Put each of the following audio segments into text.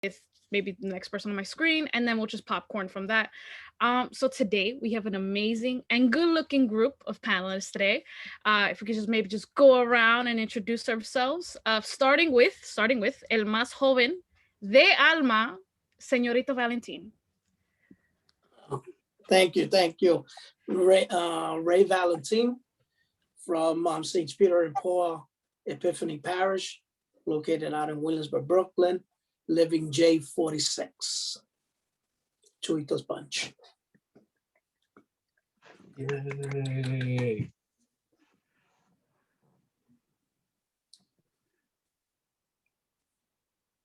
with maybe the next person on my screen, and then we'll just popcorn from that. So today we have an amazing and good-looking group of panelists today. If we could just maybe just go around and introduce ourselves, starting with el más joven de alma, señorito Valentín. Thank you. Ray Valentine from St. Peter and Paul Epiphany Parish, located out in Williamsburg, Brooklyn, living J46. Chuitos Bunch. Yay.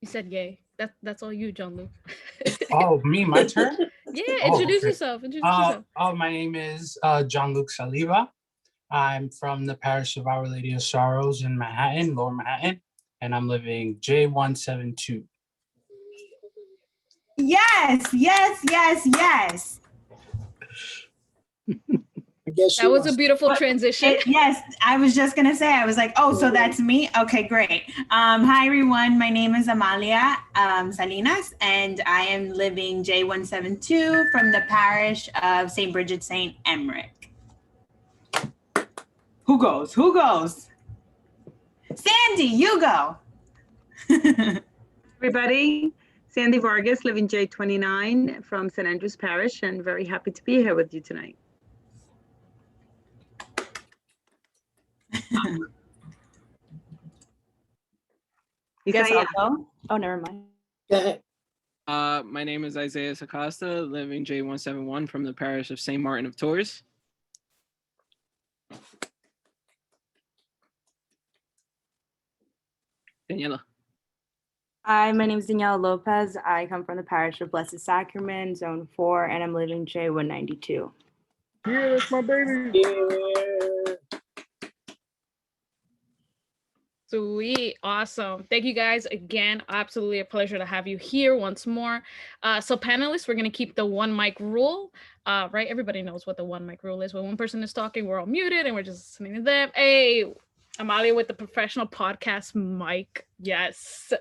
You said yay. That's all you, John Luke. Oh, me, my turn? Yeah, Oh, introduce okay. yourself. My name is John Luke Saliva. I'm from the parish of Our Lady of Sorrows in Manhattan, Lower Manhattan, and I'm living J172. Yes. That was a beautiful transition. Yes, I was just gonna say, I was like, oh, so that's me? Okay, great. Hi everyone, my name is Amalia Salinas, and I am living J172 from the parish of St. Bridget St. Emmerich. Who goes? Sandy, you go. Everybody, Sandy Vargas, living J29 from St. Andrew's Parish, and very happy to be here with you tonight. Guess I'll go? Oh, never mind. Go ahead. My name is Isaiah Acosta, living J171 from the parish of St. Martin of Tours. Daniela. Hi, my name is Daniela Lopez. I come from the parish of Blessed Sacrament, Zone 4, and I'm living J192. Yeah, that's my baby. Yeah. Sweet. Awesome. Thank you guys again. Absolutely a pleasure to have you here once more. So panelists, we're going to keep the one mic rule, right? Everybody knows what the one mic rule is. When one person is talking, we're all muted and we're just listening to them. Hey, Amalia with the professional podcast mic. Yes.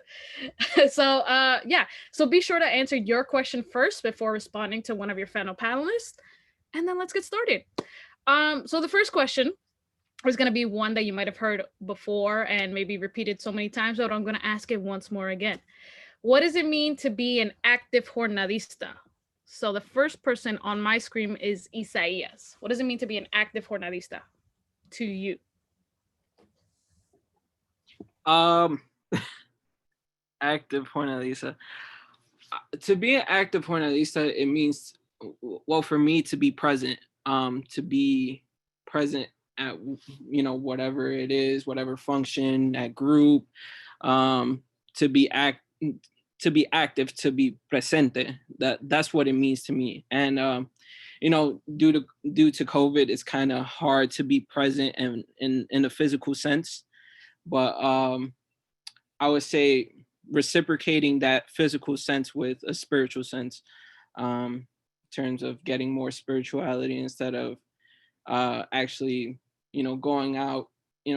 So be sure to answer your question first before responding to one of your fellow panelists. And then let's get started. So the first question is going to be one that you might have heard before and maybe repeated so many times, but I'm going to ask it once more again. What does it mean to be an active Hornadista? So the first person on my screen is Isaías. What does it mean to be an active Hornadista to you? Active Hornadista. To be an active Hornadista, it means, well, for me, to be present. To be present at, whatever it is, whatever function, that group, to be active, to be presente. That's what it means to me. And due to COVID, it's kind of hard to be present in a physical sense. But I would say reciprocating that physical sense with a spiritual sense, in terms of getting more spirituality instead of actually, going out,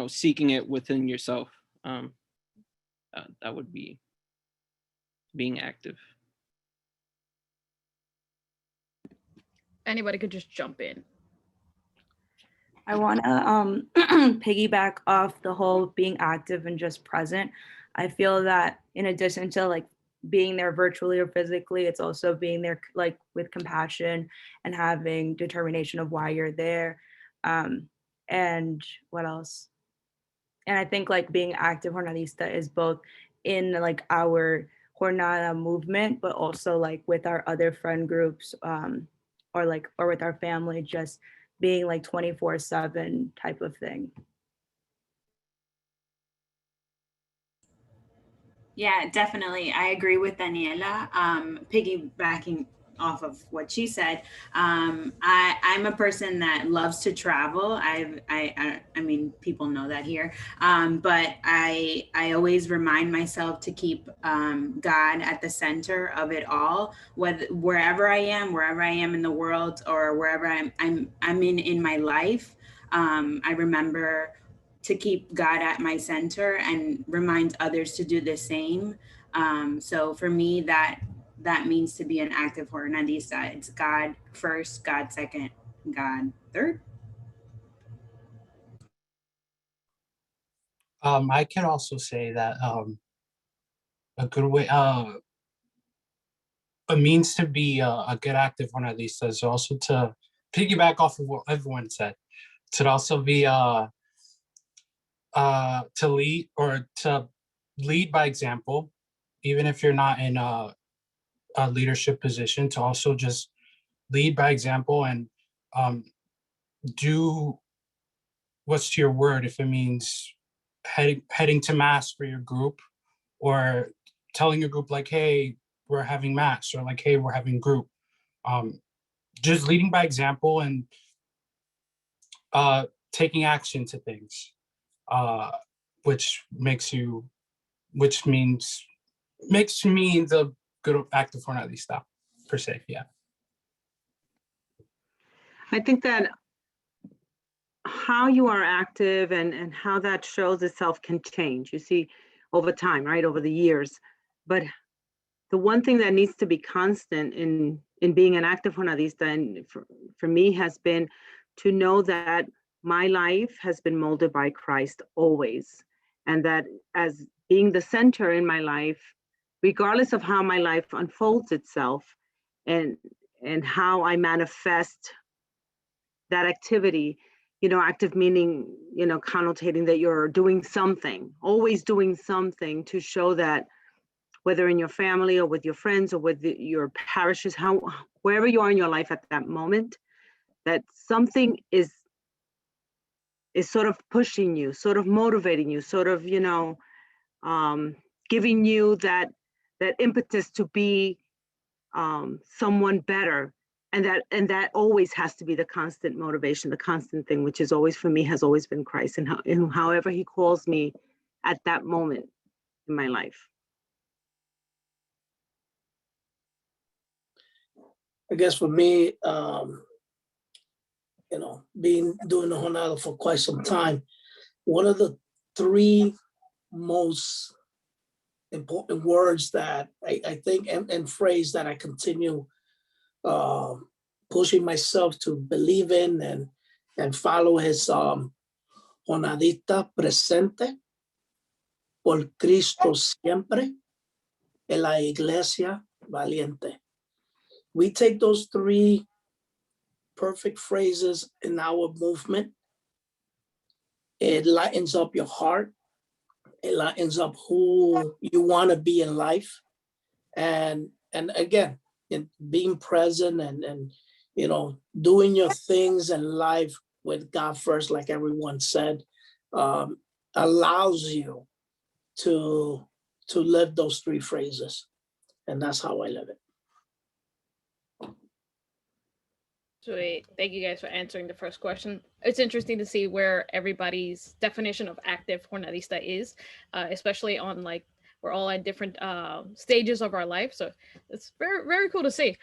seeking it within yourself. That would be being active. Anybody could just jump in. I want to piggyback off the whole being active and just present. I feel that in addition to like being there virtually or physically, it's also being there like with compassion and having determination of why you're there. And what else? And I think like being active Jornadista is both in like our Jornada movement, but also like with our other friend groups, or with our family, just being like 24/7 type of thing. Yeah, definitely. I agree with Daniela. Piggybacking off of what she said, I'm a person that loves to travel. I mean, people know that here, but I always remind myself to keep God at the center of it all. Wherever I am in the world, or wherever I'm in my life, I remember to keep God at my center and remind others to do the same. So for me, that means to be an active Hornadista. It's God first, God second, God third. I can also say that a good way, a means to be a good active Hornadista is also to piggyback off of what everyone said. To also be to lead or to lead by example, even if you're not in a leadership position, to also just lead by example and do what's to your word. If it means heading to mass for your group, or telling your group like, hey, we're having mass, or like, hey, we're having group. Just leading by example and taking action to things, which makes me the good active Hornadista per se. Yeah. I think that how you are active and how that shows itself can change, you see, over time, right, over the years. But the one thing that needs to be constant in being an active Hornadista, and for me, has been to know that my life has been molded by Christ always. And that as being the center in my life, regardless of how my life unfolds itself and how I manifest that activity, you know, active meaning, you know, connotating that you're doing something, always doing something to show that whether in your family or with your friends or with your parishes, wherever you are in your life at that moment, that something is sort of pushing you, sort of motivating you, sort of, you know, giving you that impetus to be someone better. And that always has to be the constant motivation, the constant thing, which is always, for me, has always been Christ, and however he calls me at that moment in my life. I guess for me, you know, doing the Jornada for quite some time, one of the three most important words that I think and phrase that I continue pushing myself to believe in and follow his Jornadista presente, por Cristo siempre, en la iglesia valiente. We take those three perfect phrases in our movement. It lightens up your heart. It lightens up who you want to be in life. And again, in being present and you know, doing your things in life with God first, like everyone said, allows you to live those three phrases. And that's how I live it. Sweet. Thank you guys for answering the first question. It's interesting to see where everybody's definition of active Jornadista is, especially on, like, we're all at different stages of our life. So it's very, very cool to see.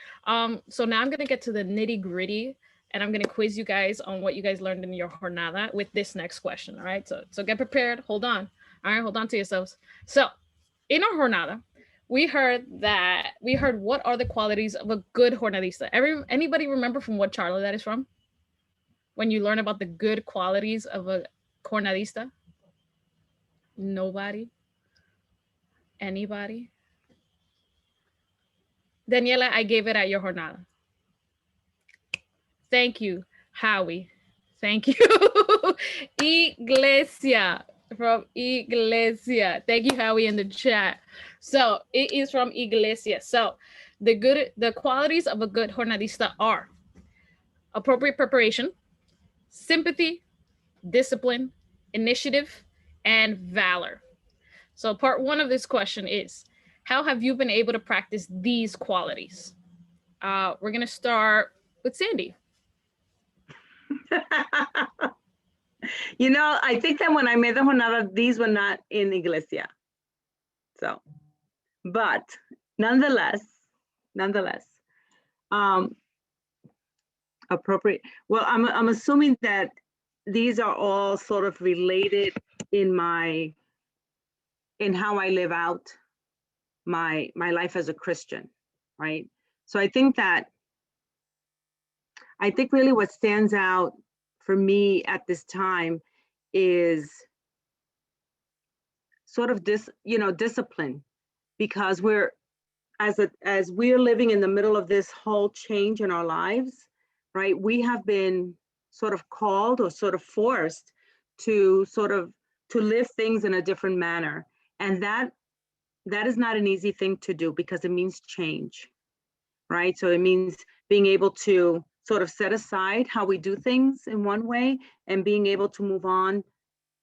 So now I'm going to get to the nitty gritty, and I'm going to quiz you guys on what you guys learned in your Jornada with this next question. All right. So get prepared. Hold on. All right. Hold on to yourselves. So in our Jornada, we heard what are the qualities of a good Jornadista. Anybody remember from what charla that is from? When you learn about the good qualities of a Jornadista? Nobody? Anybody? Daniela, I gave it at your Jornada. Thank you, Howie. Thank you. Iglesia, from Iglesia. Thank you, Howie, in the chat. So it is from Iglesia. So the qualities of a good Jornadista are appropriate preparation, sympathy, discipline, initiative, and valor. So part one of this question is, how have you been able to practice these qualities? We're going to start with Sandy. You know, I think that when I made the Jornada, these were not in Iglesia. So, but nonetheless, appropriate. Well, I'm assuming that these are all sort of related in how I live out my life as a Christian, right? So I think really what stands out for me at this time is sort of discipline, because as we're living in the middle of this whole change in our lives, right? We have been sort of called or sort of forced to live things in a different manner. And that is not an easy thing to do, because it means change, right? So it means being able to sort of set aside how we do things in one way and being able to move on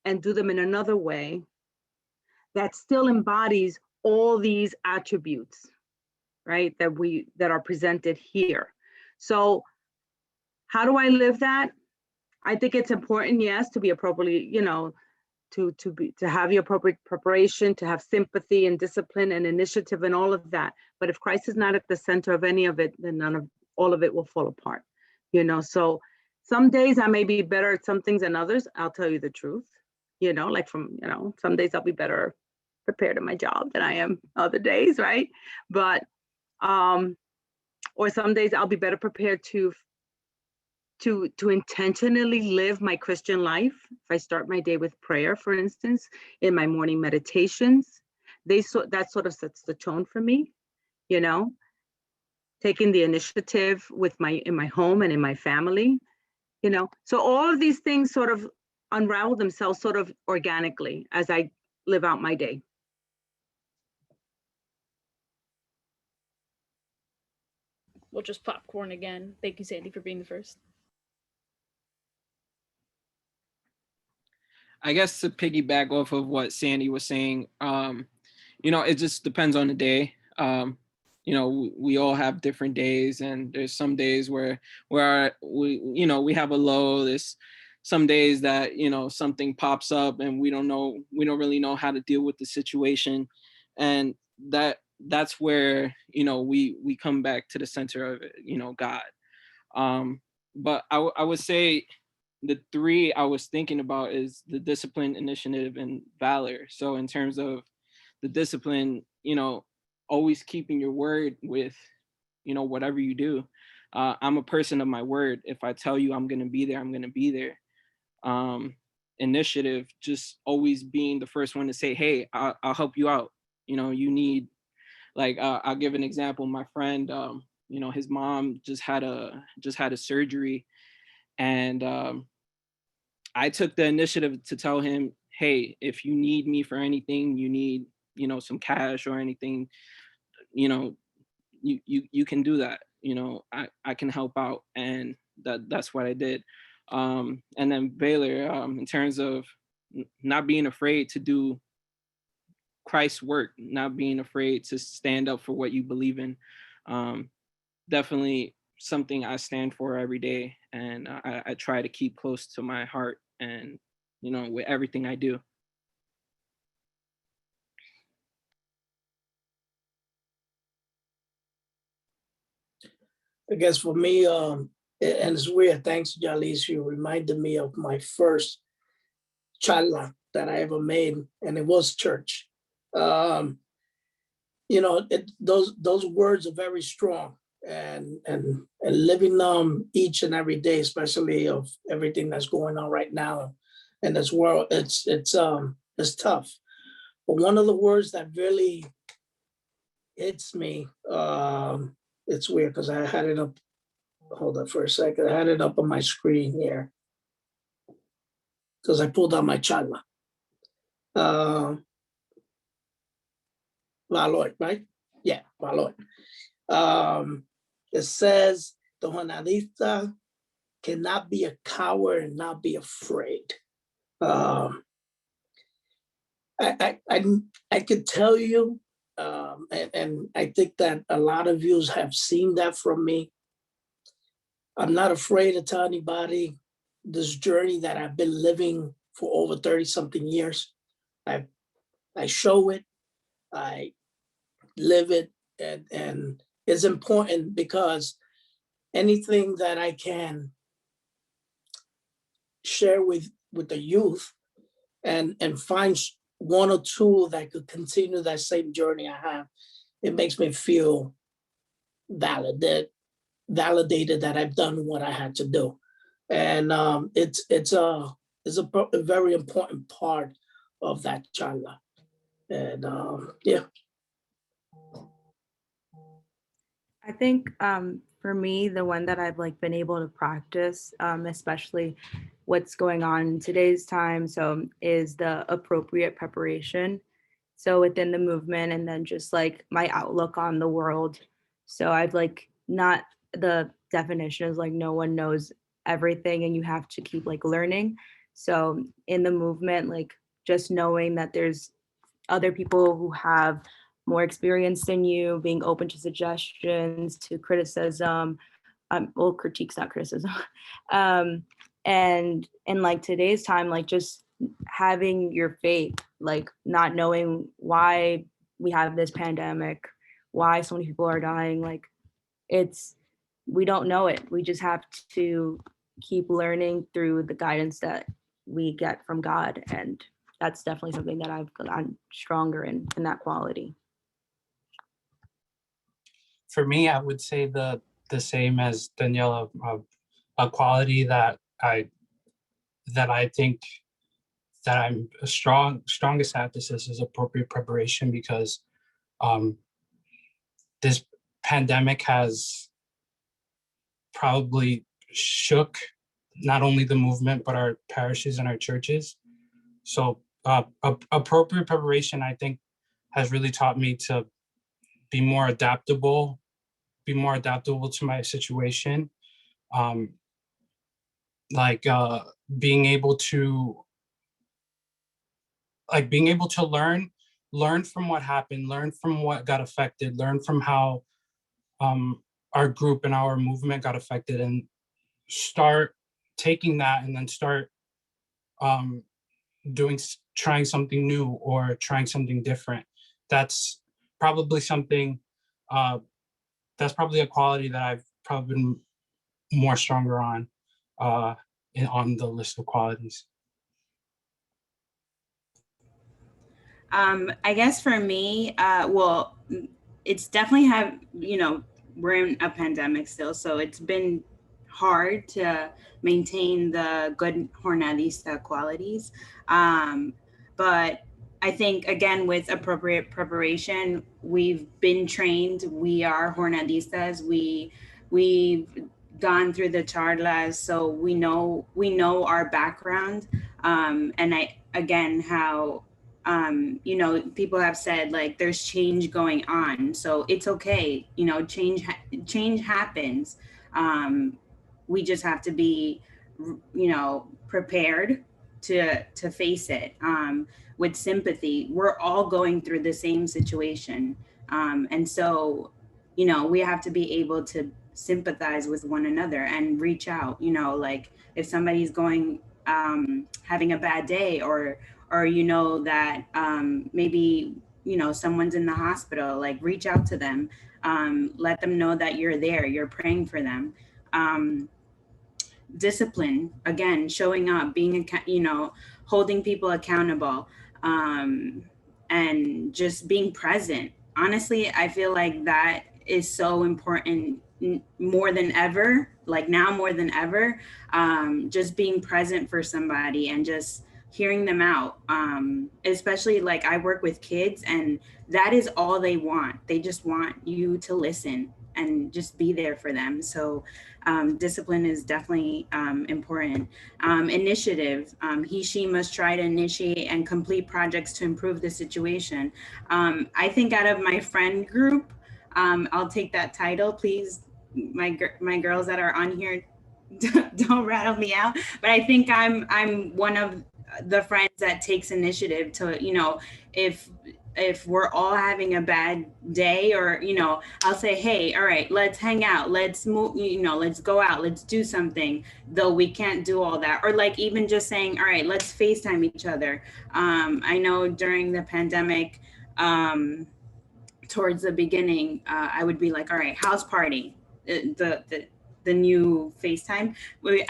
and do them in another way that still embodies all these attributes, right? That are presented here. So how do I live that? I think it's important, yes, to be appropriately, to have your appropriate preparation, to have sympathy and discipline and initiative and all of that. But if Christ is not at the center of any of it, then all of it will fall apart, So some days I may be better at some things than others. I'll tell you the truth, some days I'll be better prepared at my job than I am other days, right? But, or some days I'll be better prepared to intentionally live my Christian life. If I start my day with prayer, for instance, in my morning meditations, that sort of sets the tone for me, taking the initiative in my home and in my family, So all of these things sort of unravel themselves sort of organically as I live out my day. We'll just popcorn again. Thank you, Sandy, for being the first. I guess to piggyback off of what Sandy was saying, it just depends on the day. We all have different days, and there's some days where we have a low. There's some days that, something pops up and we don't really know how to deal with the situation. And that's where, we come back to the center of it, God. But I would say the three I was thinking about is the discipline, initiative, and valor. So in terms of the discipline, always keeping your word with, whatever you do. I'm a person of my word. If I tell you I'm going to be there, I'm going to be there. Initiative, just always being the first one to say, hey, I'll help you out. You need, I'll give an example. My friend, his mom just had a surgery, and I took the initiative to tell him, hey, if you need me for anything, you need, some cash or anything, you can do that. I can help out. And that's what I did. And then Baylor, in terms of not being afraid to do Christ's work, not being afraid to stand up for what you believe in. Definitely something I stand for every day, and I try to keep close to my heart, and with everything I do. I guess for me, and it's weird, thanks, Jalis, you reminded me of my first charla that I ever made, and it was church. Those words are very strong, and living each and every day, especially of everything that's going on right now in this world, it's tough. But one of the words that really hits me, it's weird because I had it up. Hold up for a second. I had it up on my screen here because I pulled out my charla. Valor, right? Yeah, valor. It says the Hornadista cannot be a coward and not be afraid. I could tell you, and I think that a lot of you have seen that from me. I'm not afraid to tell anybody this journey that I've been living for over 30 something years. I show it, I live it, and it's important because anything that I can share with the youth and find one or two that could continue that same journey I have, it makes me feel validated that I've done what I had to do. And it's a very important part of that charla. And yeah. I think for me, the one that I've like been able to practice, especially what's going on in today's time, so is the appropriate preparation. So within the movement, and then just like my outlook on the world. So I've like not, the definition is like no one knows everything and you have to keep like learning. So in the movement, like just knowing that there's other people who have more experience than you, being open to suggestions, to criticism, well, critique's not criticism. And in like today's time, like just having your faith, like not knowing why we have this pandemic, why so many people are dying, like we don't know it. We just have to keep learning through the guidance that we get from God. And that's definitely something that I've gotten stronger in that quality. For me, I would say the same as Daniela, a quality that I think that I'm strongest at this is appropriate preparation, because this pandemic has probably shook not only the movement, but our parishes and our churches. So appropriate preparation, I think, has really taught me to be more adaptable to my situation. Being able to learn from what happened, learn from what got affected, learn from how our group and our movement got affected, and start taking that and then start trying something new or trying something different. That's probably something, that's probably a quality that I've probably been more stronger on the list of qualities. I guess for me, well, it's definitely we're in a pandemic still, so it's been hard to maintain the good Hornadista qualities. But I think, again, with appropriate preparation, we've been trained. We are Hornadistas. We've gone through the charlas, so we know our background. And how people have said, like, there's change going on, so it's okay. Change happens. We just have to be, prepared to face it with sympathy. We're all going through the same situation. And so, we have to be able to sympathize with one another and reach out, like if somebody's having a bad day, or that maybe, someone's in the hospital, like reach out to them, let them know that you're there, you're praying for them. Discipline, again, showing up, being, holding people accountable, and just being present. Honestly, I feel like that is so important more than ever, like now more than ever, just being present for somebody and just hearing them out. Especially, like, I work with kids, and that is all they want. They just want you to listen and just be there for them. So discipline is definitely important. Initiative, she must try to initiate and complete projects to improve the situation. I think out of my friend group, I'll take that title, please. My girls that are on here, don't rattle me out, but I think I'm one of the friends that takes initiative to, if we're all having a bad day, or, I'll say, hey, all right, let's hang out, let's move, let's go out, let's do something, though we can't do all that. Or like even just saying, all right, let's FaceTime each other. I know during the pandemic, towards the beginning, I would be like, all right, house party. The the new FaceTime,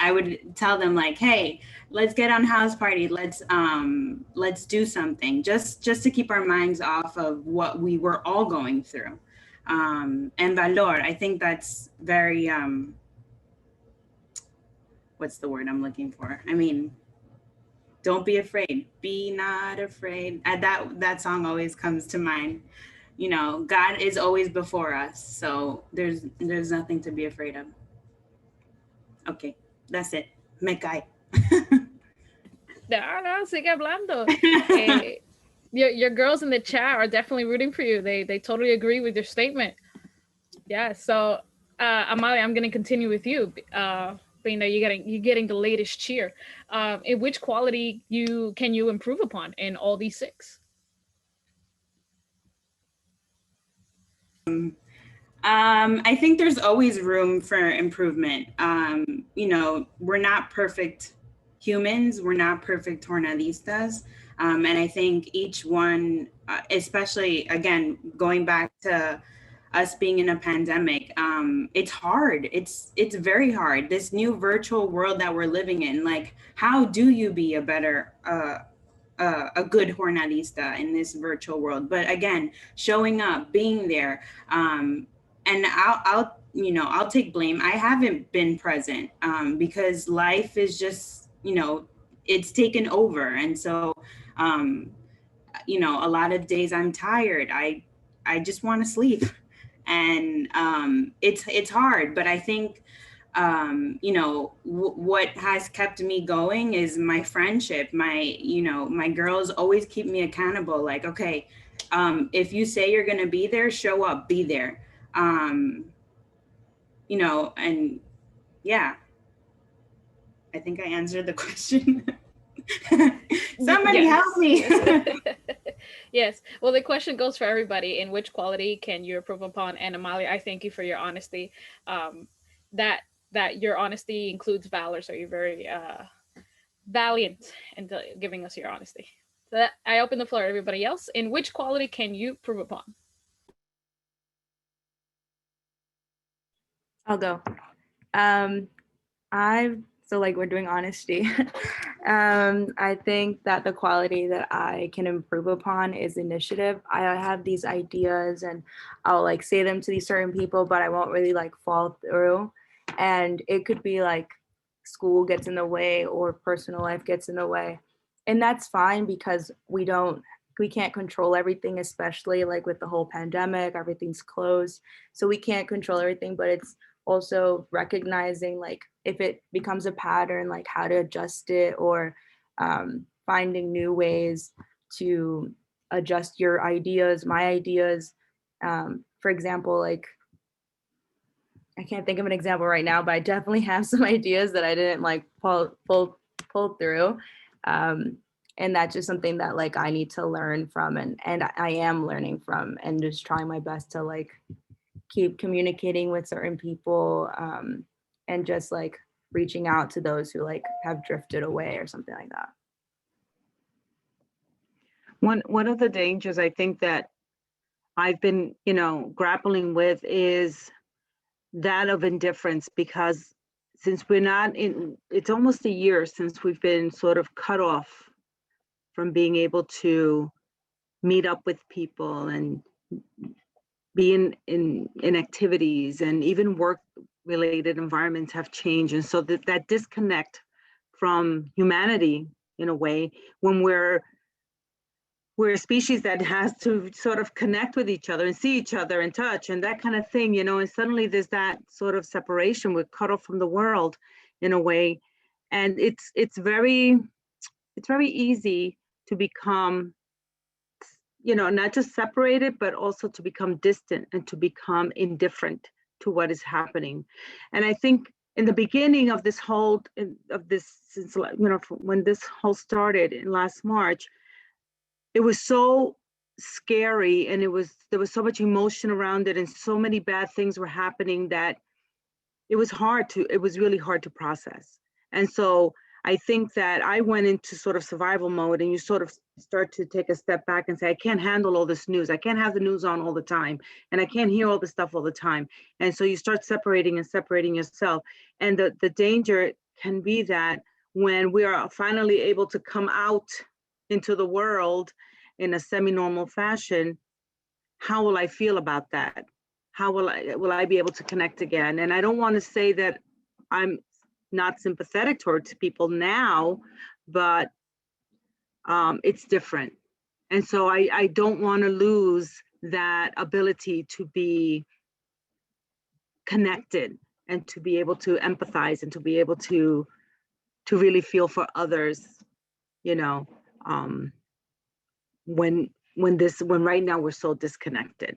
I would tell them like, hey, let's get on house party. Let's do something just to keep our minds off of what we were all going through. And valor, I think that's very, what's the word I'm looking for? I mean, don't be afraid. Be not afraid. That song always comes to mind. You know, God is always before us, so there's nothing to be afraid of. Okay, that's it. Me cae. No, sigue hablando. Your girls in the chat are definitely rooting for you. They totally agree with your statement. Yeah. So, Amalia, I'm gonna continue with you. Being that you're getting the latest cheer. In which quality can you improve upon in all these 6? I think there's always room for improvement. You know, we're not perfect humans. We're not perfect Hornadistas. And I think each one, especially again, going back to us being in a pandemic, it's hard. It's very hard. This new virtual world that we're living in, like, how do you be a better, a good Hornadista in this virtual world? But again, showing up, being there, and I'll take blame. I haven't been present because life is just, you know, it's taken over. And so, you know, a lot of days I'm tired. I just want to sleep. And it's hard, but I think, you know, what has kept me going is my friendship. My girls always keep me accountable. Like, okay, if you say you're going to be there, show up, be there. You know, and yeah, I think I answered the question. Somebody help me. Yes. Well, the question goes for everybody. In which quality can you improve upon? And Amalia, I thank you for your honesty. That your honesty includes valor. So you're very valiant in giving us your honesty. So I open the floor to everybody else. In which quality can you improve upon? I'll go. So like we're doing honesty. I think that the quality that I can improve upon is initiative. I have these ideas and I'll like say them to these certain people, but I won't really like follow through. And it could be like school gets in the way or personal life gets in the way. And that's fine because we can't control everything, especially like with the whole pandemic, everything's closed. So we can't control everything, but it's also recognizing like if it becomes a pattern, like how to adjust it, or finding new ways to adjust your ideas, my ideas. For example, like I can't think of an example right now, but I definitely have some ideas that I didn't like pull through. And that's just something that like I need to learn from, and I am learning from, and just trying my best to like keep communicating with certain people, and just like reaching out to those who like have drifted away or something like that. One of the dangers I think that I've been, you know, grappling with is that of indifference, because since we're not in, it's almost a year since we've been sort of cut off from being able to meet up with people and be in activities, and even work related environments have changed. And so that disconnect from humanity in a way, when we're a species that has to sort of connect with each other and see each other and touch and that kind of thing, you know, and suddenly there's that sort of separation. We're cut off from the world in a way. And it's very easy to become, you know, not just separated, but also to become distant and to become indifferent to what is happening. And I think in the beginning of this whole, since, you know, when this whole started in last March, it was so scary, and there was so much emotion around it, and so many bad things were happening that it was really hard to process. And so I think that I went into sort of survival mode, and you sort of start to take a step back and say, I can't handle all this news. I can't have the news on all the time, and I can't hear all this stuff all the time. And so you start separating yourself. And the danger can be that when we are finally able to come out into the world in a semi-normal fashion, how will I feel about that? How will I be able to connect again? And I don't want to say that I'm not sympathetic towards people now, but it's different. And so I don't want to lose that ability to be connected and to be able to empathize and to be able to really feel for others, you know, when right now we're so disconnected,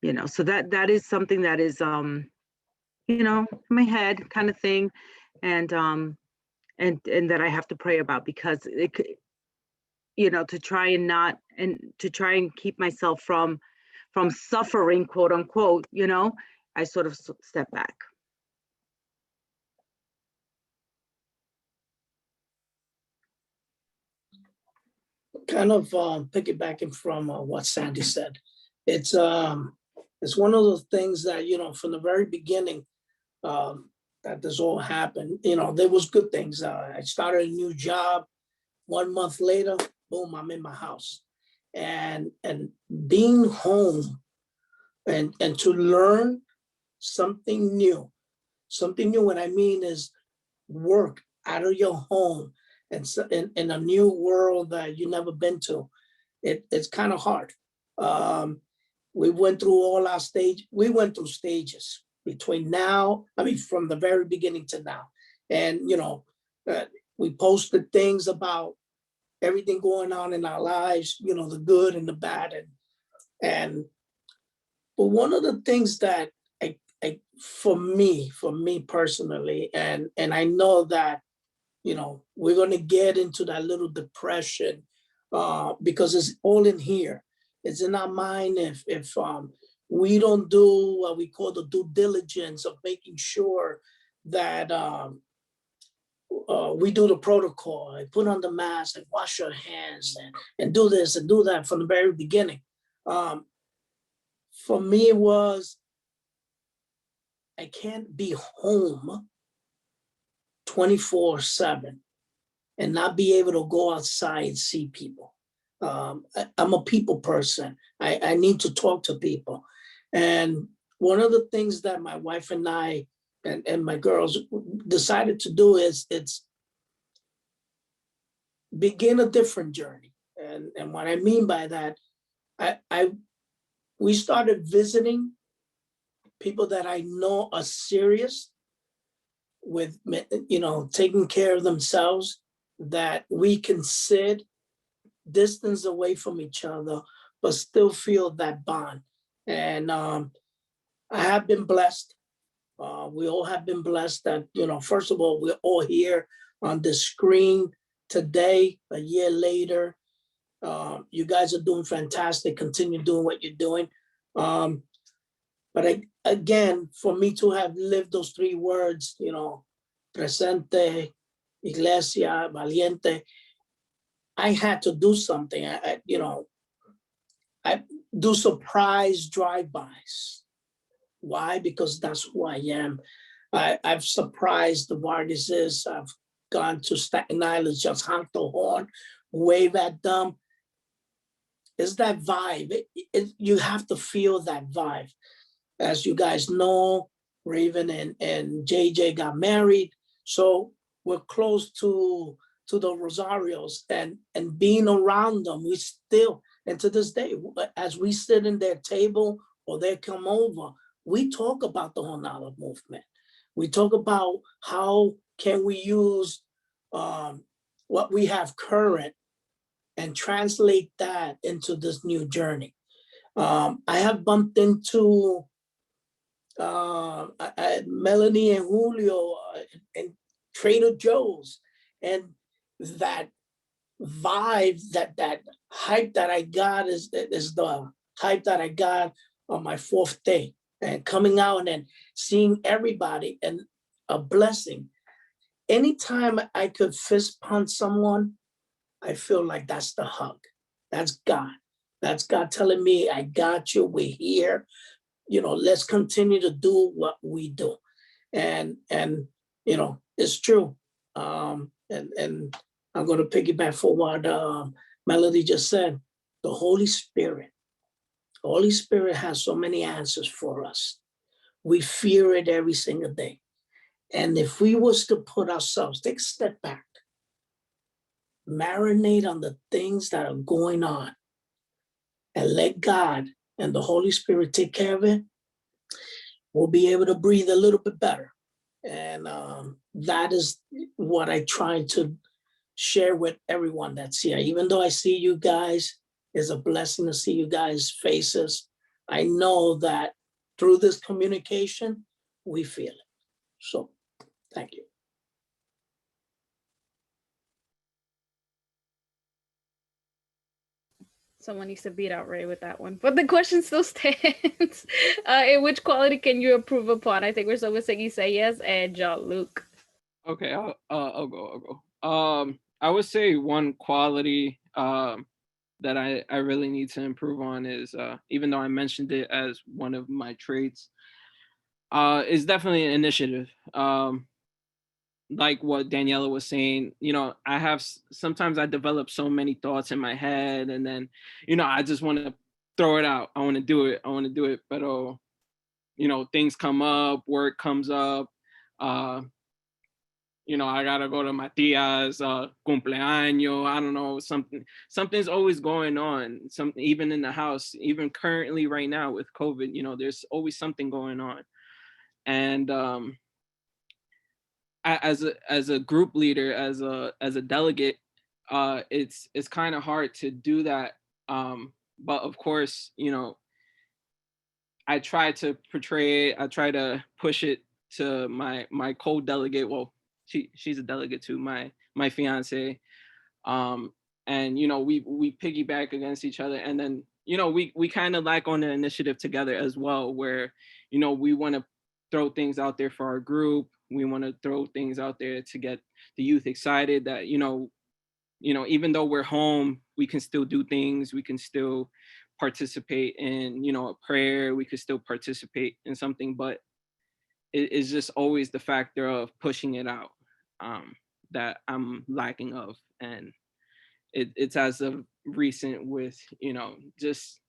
you know. So that is something that is you know, in my head kind of thing, and that I have to pray about, because it could, you know, to try and keep myself from suffering, quote unquote, you know, I sort of step back. Kind of piggybacking from what Sandy said, it's one of those things that, you know, from the very beginning that this all happened, you know, there was good things. I started a new job. 1 month later, boom, I'm in my house, and being home and to learn something new. What I mean is work out of your home and in a new world that you've never been to. It's kind of hard. We went through all our we went through stages between now, I mean, from the very beginning to now. And, you know, we posted things about everything going on in our lives, you know, the good and the bad. But one of the things that for me personally, and I know that, you know, we're going to get into that little depression because it's all in here. It's in our mind. If we don't do what we call the due diligence of making sure that we do the protocol and put on the mask and wash our hands and do this and do that from the very beginning. For me, it was, I can't be home 24/7 and not be able to go outside and see people. I'm a people person. I need to talk to people. And one of the things that my wife and I and my girls decided to do is it's begin a different journey. And what I mean by that, we started visiting people that I know are serious with, you know, taking care of themselves, that we can sit distance away from each other, but still feel that bond. And I have been blessed. We all have been blessed that, you know, first of all, we're all here on the screen today, a year later. You guys are doing fantastic. Continue doing what you're doing. But again, for me to have lived those three words, you know, presente, iglesia, valiente, I had to do something. You know, I do surprise drive-bys. Why? Because that's who I am. I've surprised the Vargases. I've gone to Staten Island, just honk the horn, wave at them. It's that vibe. You have to feel that vibe. As you guys know, Raven and JJ got married. So we're close to the Rosarios, and being around them, we still, and to this day, as we sit in their table or they come over, we talk about the Jornada movement. We talk about how can we use what we have current and translate that into this new journey. I have bumped into Melanie and Julio and Trader Joe's, and that vibe, that hype that I got is the hype that I got on my fourth day, and coming out and seeing everybody, and a blessing. anytime I could fist pump someone, I feel like that's the hug. That's God. That's God telling me, I got you, we're here. You know, let's continue to do what we do. And you know, it's true. And I'm going to piggyback for what Melody just said. The Holy Spirit has so many answers for us. We fear it every single day. And if we was to put ourselves, take a step back, marinate on the things that are going on, and let God and the Holy Spirit take care of it, we'll be able to breathe a little bit better. And that is what I try to share with everyone that's here. Even though I see you guys, it's a blessing to see you guys' faces. I know that through this communication, we feel it. So thank you. Someone needs to beat out Ray with that one. But the question still stands. In which quality can you improve upon? I think we're so with say yes and Jean-Luc. Okay, I'll go. I would say one quality that I really need to improve on is, even though I mentioned it as one of my traits, is definitely an initiative. Like what Daniela was saying, you know, sometimes I develop so many thoughts in my head, and then, you know, I just want to throw it out. I want to do it. But, you know, things come up, work comes up. You know, I gotta go to my tia's cumpleaños. I don't know, something's always going on. Something even in the house, even currently right now with COVID, you know, there's always something going on. And as a group leader, as a delegate, it's kind of hard to do that. But of course, you know, I try to portray it. I try to push it to my co-delegate. Well, she's a delegate too, my fiance. And you know, we piggyback against each other, and then, you know, we kind of like on the initiative together as well, where, you know, we want to throw things out there for our group. We want to throw things out there to get the youth excited that, you know, even though we're home, we can still do things. We can still participate in, you know, a prayer. We could still participate in something, but it's just always the factor of pushing it out that I'm lacking of. And it's as of recent with, you know, just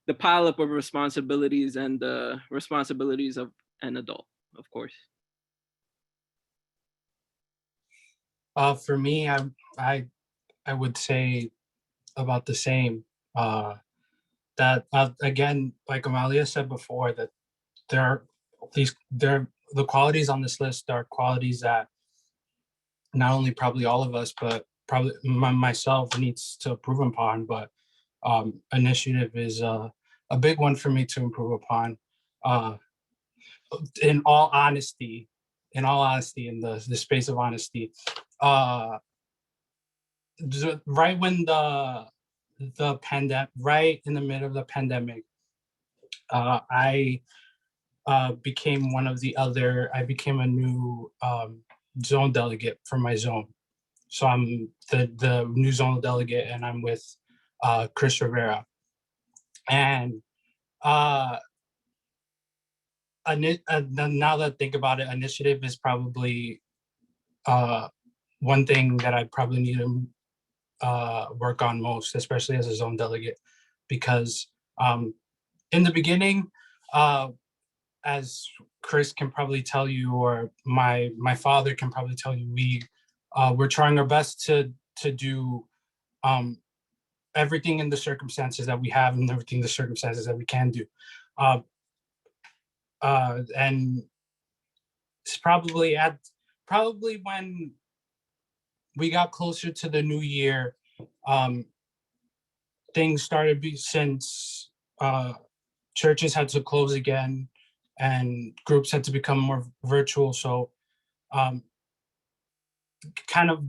the pileup of responsibilities and the responsibilities of an adult, of course. For me, I would say about the same. That again, like Amalia said before, that the qualities on this list are qualities that not only probably all of us, but probably myself needs to improve upon. But initiative is a big one for me to improve upon. In all honesty, in the space of honesty, right when the pandemic, right in the middle of the pandemic, I became I became a new zone delegate for my zone. So I'm the new zone delegate, and I'm with Chris Rivera. And now that I think about it, initiative is probably one thing that I probably need to work on most, especially as a zone delegate, because in the beginning, as Chris can probably tell you, or my father can probably tell you, we're trying our best to do everything in the circumstances that we have and everything the circumstances that we can do. And it's probably when we got closer to the new year, things started since churches had to close again and groups had to become more virtual. So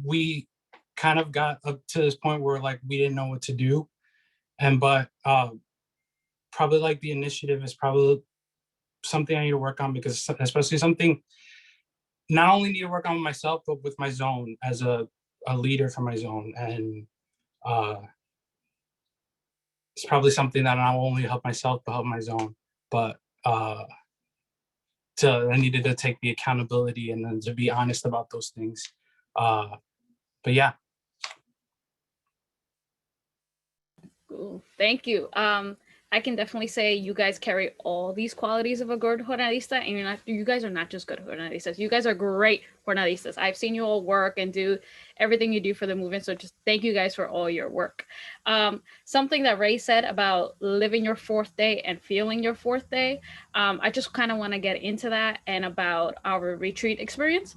we kind of got up to this point where like we didn't know what to do. But probably like the initiative is probably something I need to work on, because especially something not only need to work on myself, but with my zone as a leader for my zone. And it's probably something that not only help myself, but help my zone. But I needed to take the accountability and then to be honest about those things. But yeah. Cool. Thank you. I can definitely say you guys carry all these qualities of a good Hornadista, and you guys are not just good Hornadistas. You guys are great Hornadistas. I've seen you all work and do everything you do for the movement. So just thank you guys for all your work. Something that Ray said about living your fourth day and feeling your fourth day. I just kind of want to get into that and about our retreat experience.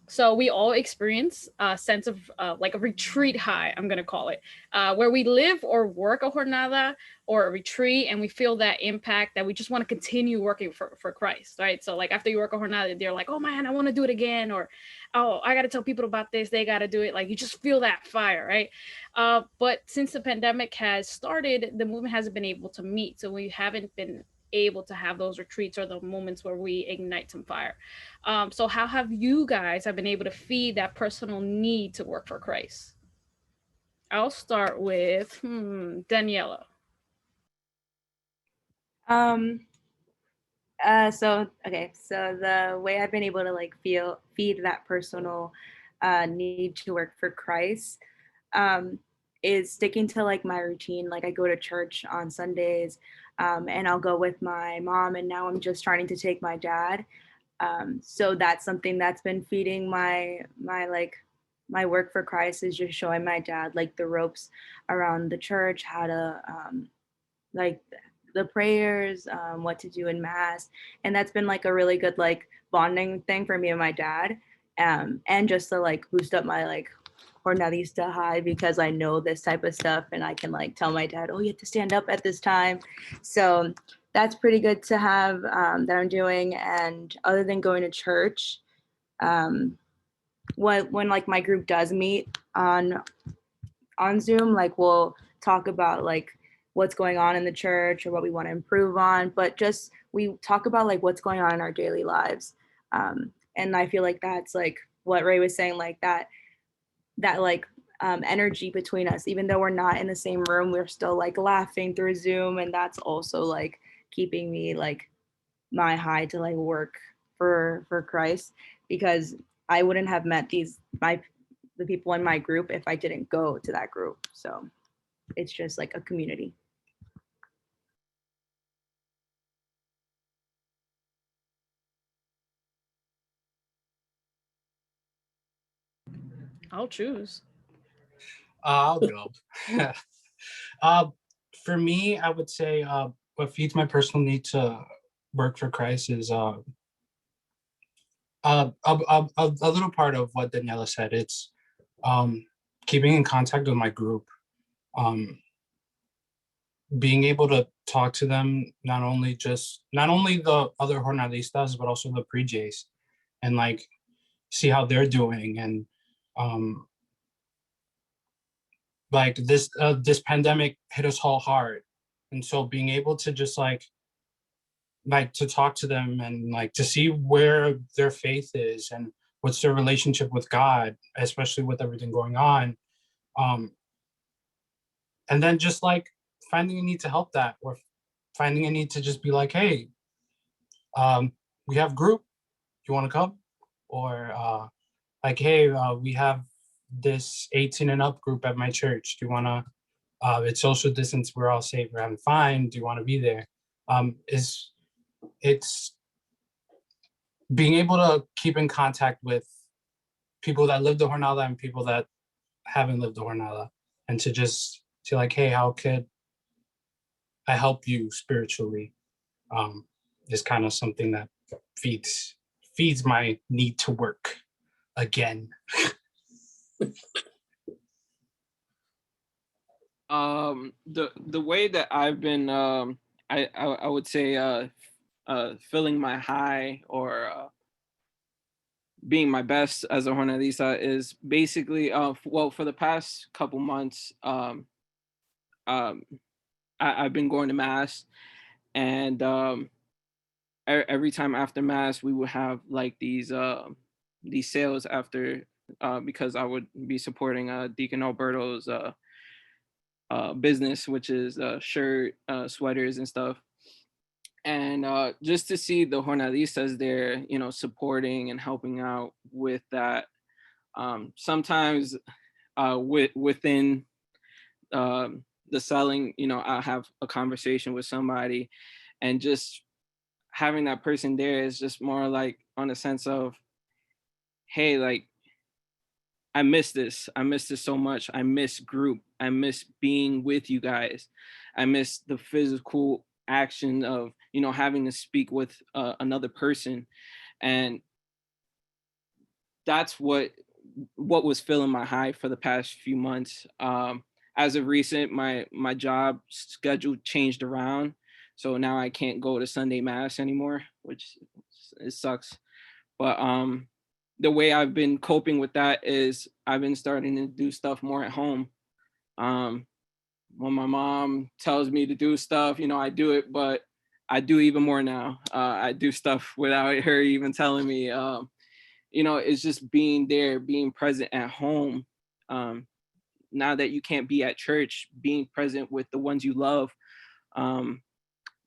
So we all experience a sense of like a retreat high, I'm going to call it, where we live or work a jornada or a retreat, and we feel that impact that we just want to continue working for Christ, right? So like after you work a jornada, they're like, oh man, I want to do it again, or oh, I got to tell people about this, they got to do it. Like you just feel that fire, right? But since the pandemic has started, the movement hasn't been able to meet. So we haven't been able to have those retreats or the moments where we ignite some fire. So how have you guys been able to feed that personal need to work for Christ? I'll start with Daniela. So the way I've been able to like feed that personal need to work for Christ is sticking to like my routine. Like I go to church on Sundays, and I'll go with my mom, and now I'm just starting to take my dad. So that's something that's been feeding my work for Christ, is just showing my dad like the ropes around the church, how to like the prayers, what to do in mass. And that's been like a really good like bonding thing for me and my dad, and just to like boost up my like Hornadista high, because I know this type of stuff and I can like tell my dad, oh, you have to stand up at this time. So that's pretty good to have, that I'm doing. And other than going to church, when like my group does meet on Zoom, like we'll talk about like what's going on in the church or what we want to improve on, but just we talk about like what's going on in our daily lives. And I feel like that's like what Ray was saying, like that like energy between us, even though we're not in the same room, we're still like laughing through Zoom, and that's also like keeping me like my high to like work for Christ, because I wouldn't have met the people in my group if I didn't go to that group. So it's just like a community. I'll choose. I'll go. For me, I would say what feeds my personal need to work for Christ is a little part of what Daniela said. It's keeping in contact with my group, being able to talk to them, not only the other Hornadistas, but also the pre-Js, and like see how they're doing. And like this pandemic hit us all hard, and so being able to just like to talk to them and like to see where their faith is and what's their relationship with God, especially with everything going on, and then just like finding a need to help that, or finding a need to just be like, hey, we have group, you want to come? Or like, hey, we have this 18 and up group at my church, do you want to it's social distance, we're all safe, we're having fun, do you want to be there? It's being able to keep in contact with people that live the jornada and people that haven't lived the jornada, and to just say like, hey, how could I help you spiritually, is kind of something that feeds my need to work again. The way that I've been I would say filling my high, or being my best as a Hornadista, is basically well, for the past couple months, I've been going to mass, and every time after mass we would have like these these sales after, because I would be supporting Deacon Alberto's business, which is shirt, sweaters and stuff. And just to see the Jornadistas there, you know, supporting and helping out with that. Sometimes within the selling, you know, I'll have a conversation with somebody, and just having that person there is just more like on a sense of, hey, like, I miss this. I miss this so much. I miss group. I miss being with you guys. I miss the physical action of, you know, having to speak with another person. And that's what was filling my hive for the past few months. As of recent, my job schedule changed around. So now I can't go to Sunday Mass anymore, which it sucks. But the way I've been coping with that is I've been starting to do stuff more at home. When my mom tells me to do stuff, you know, I do it, but I do even more now. I do stuff without her even telling me. You know, it's just being there, being present at home. Now that you can't be at church, being present with the ones you love.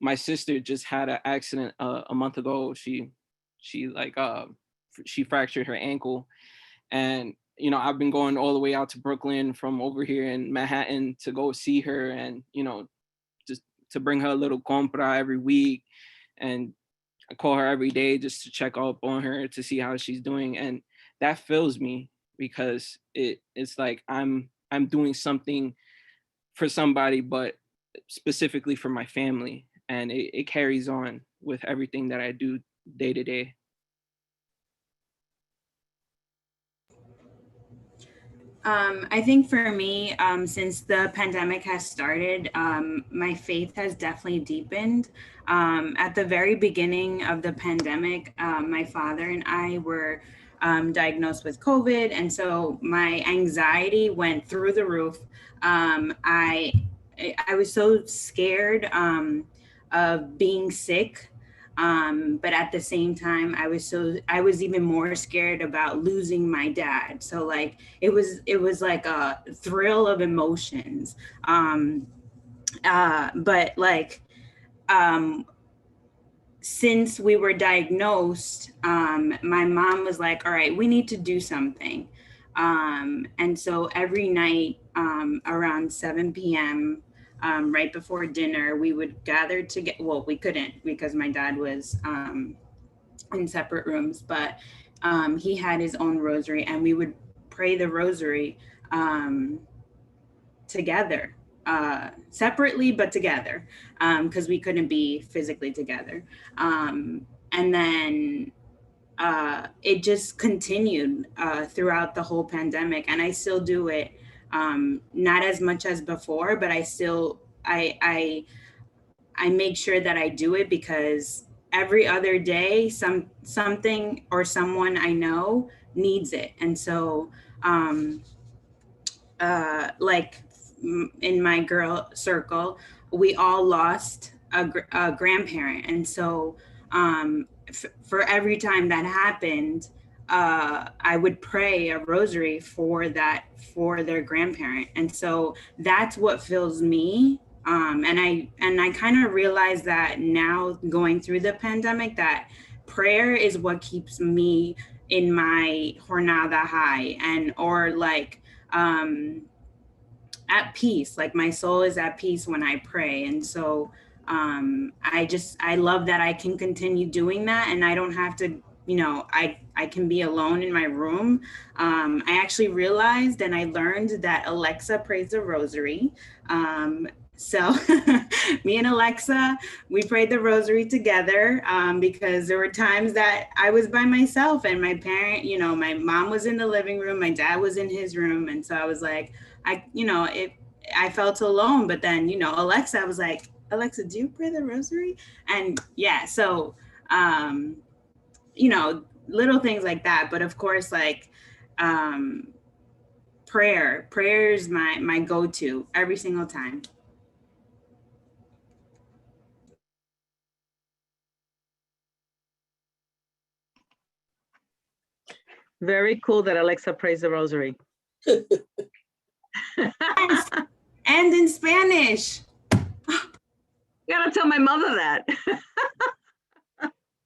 My sister just had an accident a month ago. She fractured her ankle, and you know, I've been going all the way out to Brooklyn from over here in Manhattan to go see her, and you know, just to bring her a little compra every week, and I call her every day just to check up on her to see how she's doing, and that fills me because it's like I'm doing something for somebody, but specifically for my family, and it carries on with everything that I do day to day. I think for me, since the pandemic has started, my faith has definitely deepened. At the very beginning of the pandemic, my father and I were diagnosed with COVID. And so my anxiety went through the roof. I was so scared of being sick. But at the same time, I was even more scared about losing my dad. So like, it was like a thrill of emotions. But like, since we were diagnosed, my mom was like, all right, we need to do something. And so every night around 7 p.m., right before dinner, we would gather to get, well, we couldn't because my dad was in separate rooms, but he had his own rosary, and we would pray the rosary together, separately, but together, because we couldn't be physically together. And then it just continued throughout the whole pandemic, and I still do it, not as much as before, but I still, I make sure that I do it because every other day, something or someone I know needs it. And so, like in my girl circle, we all lost a grandparent. And so for every time that happened, I would pray a rosary for their grandparent. And so that's what fills me. And I kind of realized that now, going through the pandemic, that prayer is what keeps me in my jornada high, and or like at peace. Like my soul is at peace when I pray. And so I love that I can continue doing that, and I don't have to, you know, I can be alone in my room. I actually realized and I learned that Alexa prays the rosary. So me and Alexa, we prayed the rosary together because there were times that I was by myself, and my parent, you know, my mom was in the living room, my dad was in his room. And so I was like, I felt alone. But then, you know, Alexa, was like, Alexa, do you pray the rosary? And yeah, so, you know, little things like that. But of course, like prayer is my go-to every single time. Very cool that Alexa prays the rosary. And in Spanish. You gotta tell my mother that.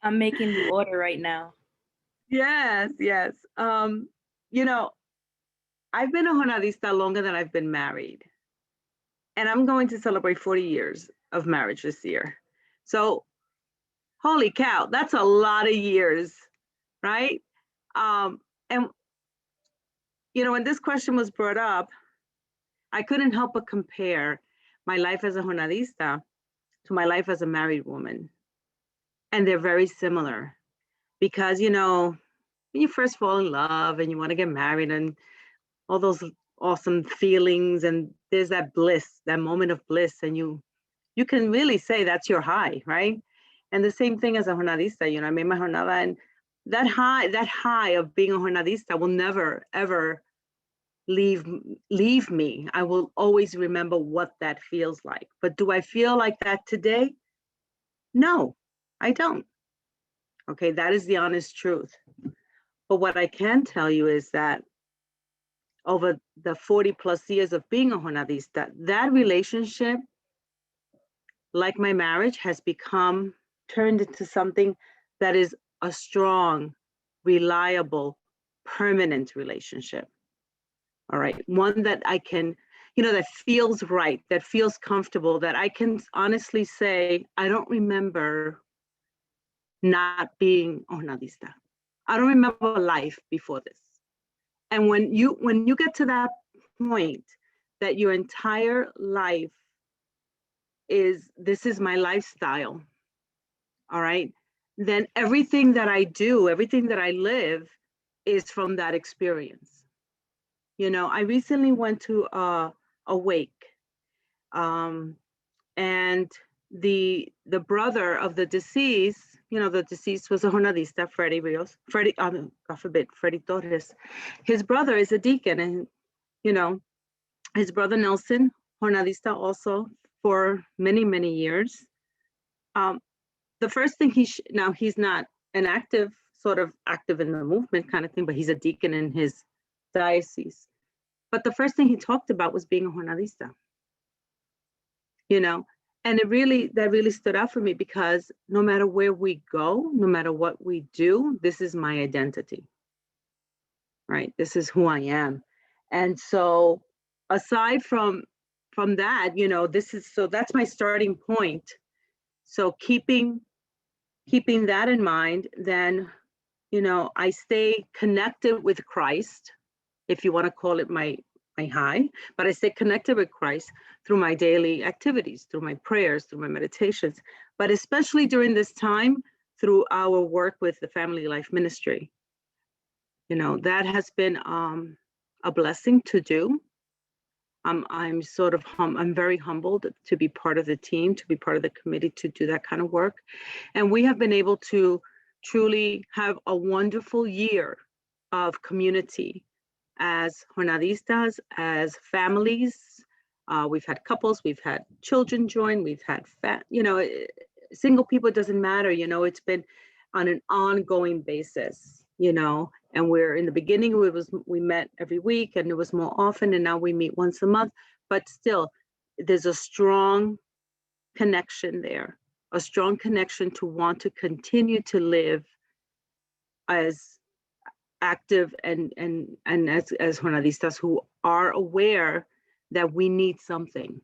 I'm making the order right now. Yes, yes. You know, I've been a Hornadista longer than I've been married. And I'm going to celebrate 40 years of marriage this year. So, holy cow, that's a lot of years, right? And, you know, when this question was brought up, I couldn't help but compare my life as a Hornadista to my life as a married woman. And they're very similar because, you know, when you first fall in love and you want to get married and all those awesome feelings, and there's that bliss, that moment of bliss, and you can really say that's your high, right? And the same thing as a Hornadista, you know, I made my Hornada, and that high of being a Hornadista will never, ever leave me. I will always remember what that feels like. But do I feel like that today? No, I don't. Okay, that is the honest truth. But what I can tell you is that over the 40 plus years of being a Hornadista, that relationship, like my marriage, has become turned into something that is a strong, reliable, permanent relationship. All right, one that I can, you know, that feels right, that feels comfortable, that I can honestly say, I don't remember not being Hornadista. I don't remember life before this. And when you get to that point that your entire life is, this is my lifestyle, all right, then everything that I do, everything that I live is from that experience. You know, I recently went to a wake, and the brother of the deceased, you know, the deceased was a Hornadista, God forbid, Freddie Torres. His brother is a deacon, and, you know, his brother Nelson, Hornadista also for many, many years. The first thing now he's not an active in the movement kind of thing, but he's a deacon in his diocese. But the first thing he talked about was being a Hornadista, you know, and that really stood out for me, because no matter where we go, no matter what we do, this is my identity, right? This is who I am. And so aside from that, you know, that's my starting point. So keeping that in mind, then, you know, I stay connected with Christ, if you want to call it my high, but I stay connected with Christ through my daily activities, through my prayers, through my meditations, but especially during this time, through our work with the Family Life Ministry. You know, that has been a blessing to do. I'm very humbled to be part of the team, to be part of the committee, to do that kind of work. And we have been able to truly have a wonderful year of community as Hornadistas, as families. We've had couples, we've had children join, we've had single people, it doesn't matter, you know, it's been on an ongoing basis, you know, and we're in the beginning, we met every week, and it was more often, and now we meet once a month, but still there's a strong connection there, a strong connection to want to continue to live as active and as Hornadistas who are aware that we need something.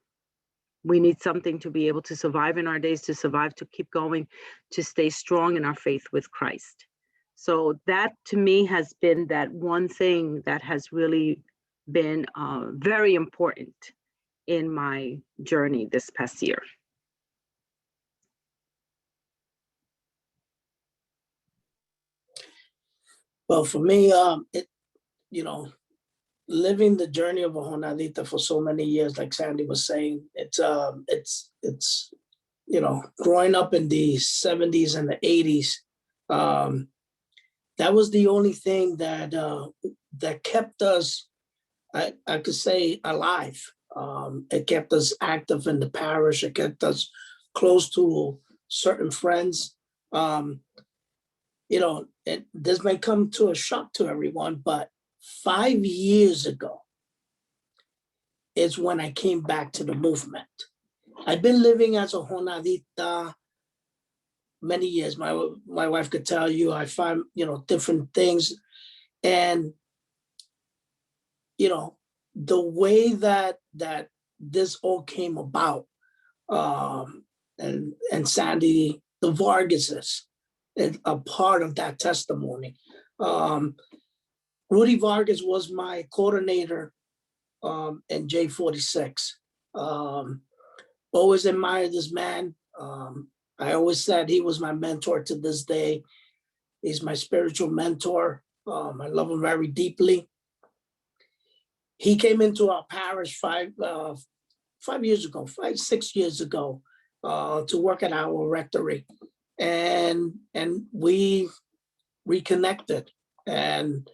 We need something to be able to survive in our days, to survive, to keep going, to stay strong in our faith with Christ. So that to me has been that one thing that has really been very important in my journey this past year. Well, for me, you know, living the journey of a Jornadista for so many years, like Sandy was saying, it's you know, growing up in the 70s and the 80s, that was the only thing that kept us, I could say, alive. It kept us active in the parish. It kept us close to certain friends. this may come to a shock to everyone, but 5 years ago is when I came back to the movement. I've been living as a Hornadista many years. My wife could tell you, I find, different things. And, the way that this all came about, and Sandy, the Vargases, is a part of that testimony. Rudy Vargas was my coordinator in J46. Always admired this man. I always said he was my mentor to this day. He's my spiritual mentor. I love him very deeply. He came into our parish 6 years ago, to work at our rectory, and we reconnected. And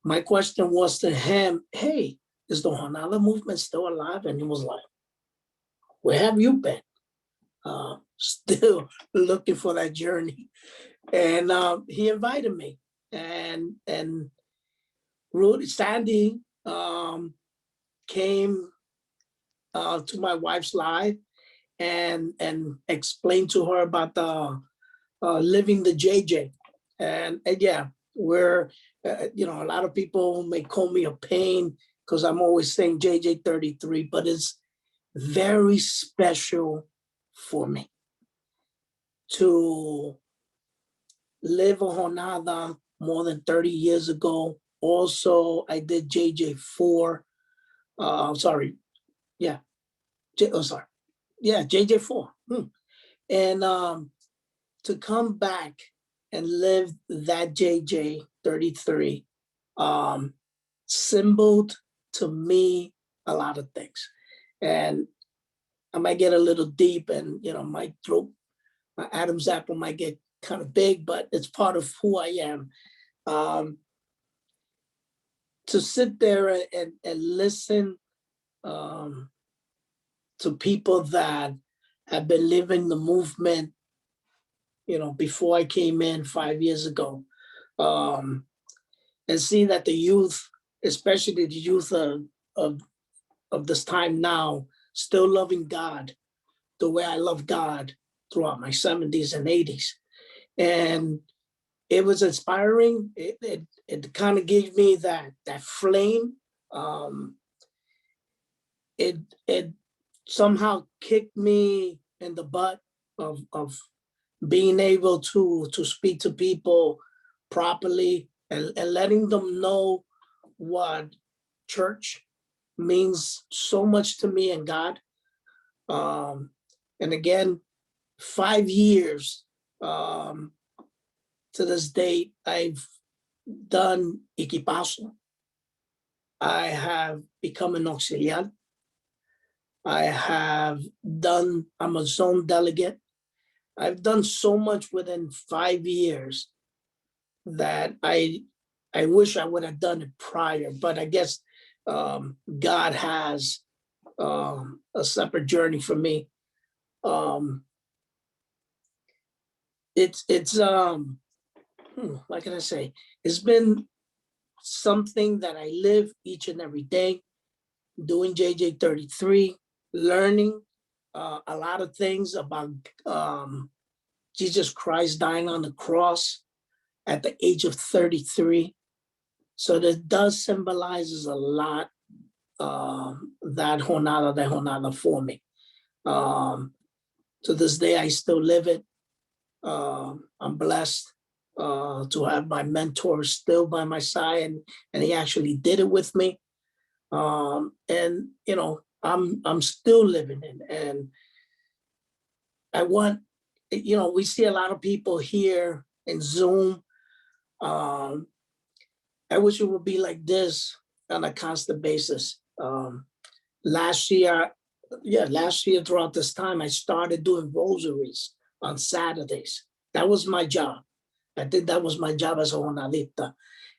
my question was to him, hey, is the Jornada movement still alive? And he was like, where have you been? Still looking for that journey. And he invited me, and Sandy came to my wife's life and explained to her about the living the JJ. And yeah, we're, a lot of people may call me a pain because I'm always saying JJ 33, but it's very special for me to live a Jornada more than 30 years ago. Also, I did JJ4. JJ4. And to come back and live that JJ 33 symboled to me a lot of things. And I might get a little deep, and my throat, my Adam's apple might get kind of big, but it's part of who I am. To sit there and listen to people that have been living the movement, before I came in 5 years ago, and see that the youth, especially the youth of this time now, still loving God the way I love God throughout my 70s and 80s. And it was inspiring. It kind of gave me that flame. It somehow kicked me in the butt of being able to speak to people properly and letting them know what church means so much to me and God. And again, 5 years to this date, I've done equipazo. I have become an auxiliar. I'm a zone delegate. I've done so much within 5 years that I wish I would have done it prior, but I guess God has a separate journey for me. What can I say? It's been something that I live each and every day, doing JJ 33, learning a lot of things about Jesus Christ dying on the cross at the age of 33. So that does symbolizes a lot, that Jornada for me. To this day, I still live it. I'm blessed to have my mentor still by my side, and he actually did it with me. And I'm still living it, and I want, we see a lot of people here in Zoom. I wish it would be like this on a constant basis. Last year throughout this time, I started doing rosaries on Saturdays. That was my job. I think that was my job as a Hornadista,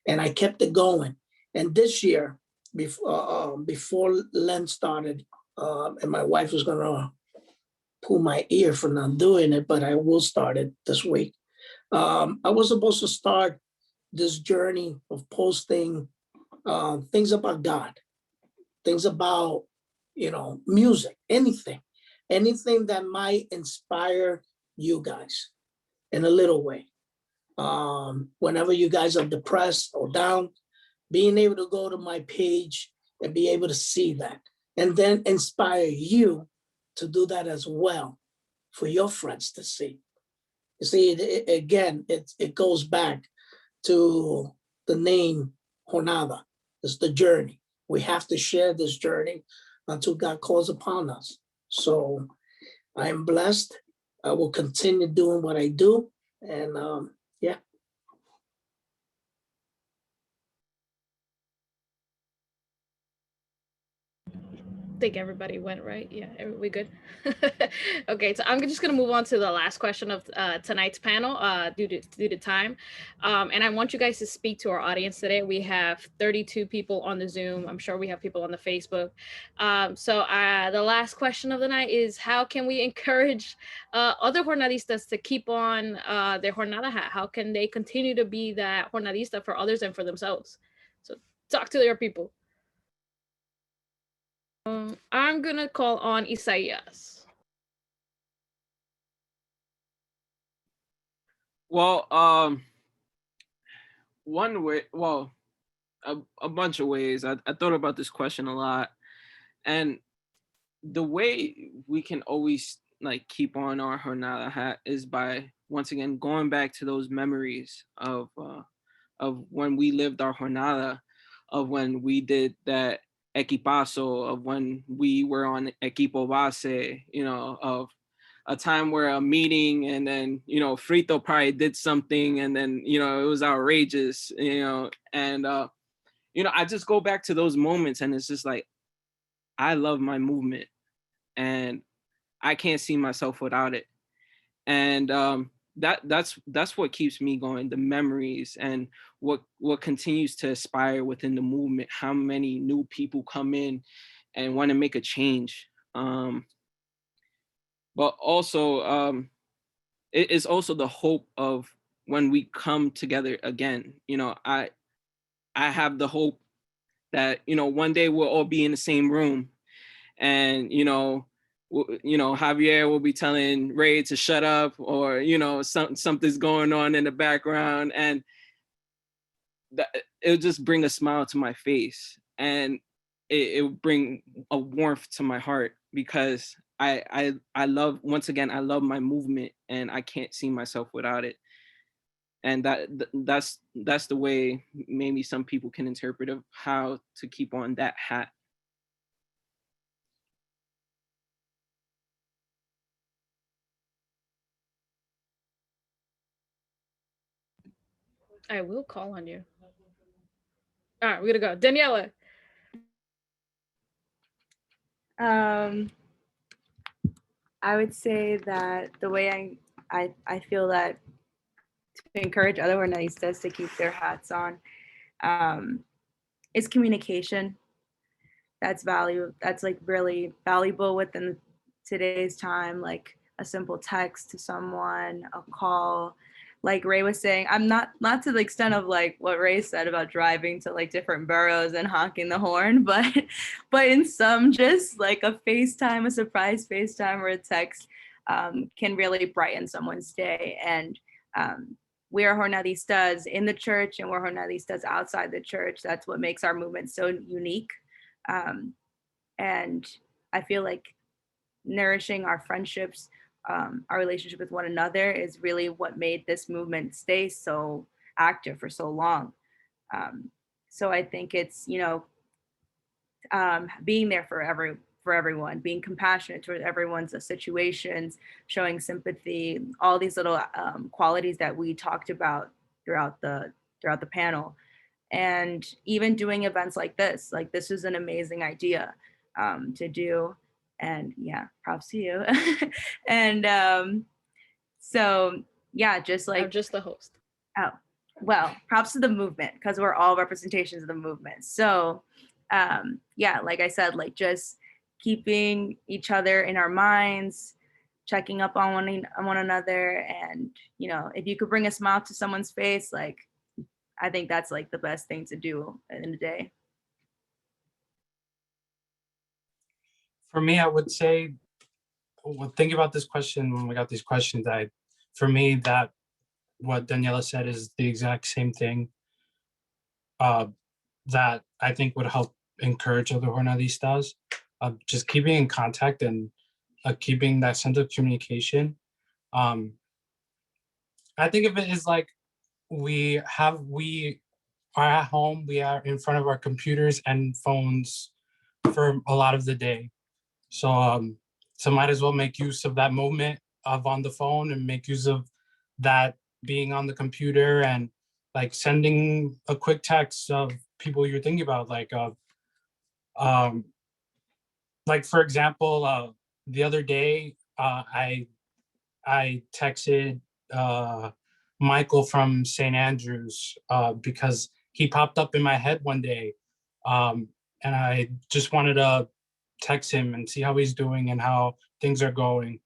and I kept it going. And this year, before Lent started, and my wife was gonna pull my ear for not doing it, but I will start it this week. I was supposed to start this journey of posting things about God, things about, music, anything that might inspire you guys in a little way. Whenever you guys are depressed or down, being able to go to my page and be able to see that and then inspire you to do that as well for your friends to see. You see, it goes back to the name Jornada. It's the journey. We have to share this journey until God calls upon us. So I am blessed. I will continue doing what I do. And yeah. Think everybody went right. Yeah, we good. Okay, so I'm just gonna move on to the last question of tonight's panel due to time, and I want you guys to speak to our audience today. We have 32 people on the Zoom. I'm sure we have people on the Facebook. So the last question of the night is, how can we encourage other Hornadistas to keep on their Jornada hat? How can they continue to be that Hornadista for others and for themselves? So talk to your people. I'm gonna call on Isaias. Well, one way, well, a bunch of ways. I thought about this question a lot, and the way we can always like keep on our Jornada hat is by once again going back to those memories of when we lived our Jornada, of when we did that equipazo, of when we were on equipo base, of a time where a meeting and then, Frito probably did something and then, it was outrageous, and, I just go back to those moments and it's just like, I love my movement and I can't see myself without it. And that's what keeps me going, the memories and what continues to aspire within the movement, how many new people come in and want to make a change. But also it is also the hope of when we come together again. I have the hope that, one day we'll all be in the same room and, Javier will be telling Ray to shut up, or, something's going on in the background, and it'll just bring a smile to my face, and it'll bring a warmth to my heart, because I love, once again, I love my movement and I can't see myself without it. And that's the way maybe some people can interpret of how to keep on that hat. I will call on you. All right, we're gonna go. Daniela. I would say that the way I feel that to encourage other Hornadistas to keep their hats on is communication. That's like really valuable within today's time, like a simple text to someone, a call. Like Ray was saying, I'm not to the extent of like what Ray said about driving to like different boroughs and honking the horn, but in some, just like a FaceTime, a surprise FaceTime or a text can really brighten someone's day. And we are Hornadistas in the church and we're Hornadistas outside the church. That's what makes our movement so unique. And I feel like nourishing our friendships, our relationship with one another is really what made this movement stay so active for so long. So I think it's, being there for everyone, being compassionate toward everyone's situations, showing sympathy, all these little qualities that we talked about throughout the panel. And even doing events like this is an amazing idea to do. And yeah, props to you. And so yeah, just like I'm just the host. Oh, well, props to the movement, because we're all representations of the movement. So yeah, like I said, like just keeping each other in our minds, checking up on one another. And, you know, if you could bring a smile to someone's face, like, I think that's like the best thing to do in the day. For me, I would say, well, thinking about this question, when we got these questions, for me, that what Daniela said is the exact same thing that I think would help encourage other Hornadistas, just keeping in contact and keeping that sense of communication. I think of it as like we are at home, we are in front of our computers and phones for a lot of the day. So might as well make use of that moment of on the phone and make use of that being on the computer and like sending a quick text of people you're thinking about, like for example, the other day I texted Michael from St. Andrews because he popped up in my head one day, and I just wanted to text him and see how he's doing and how things are going.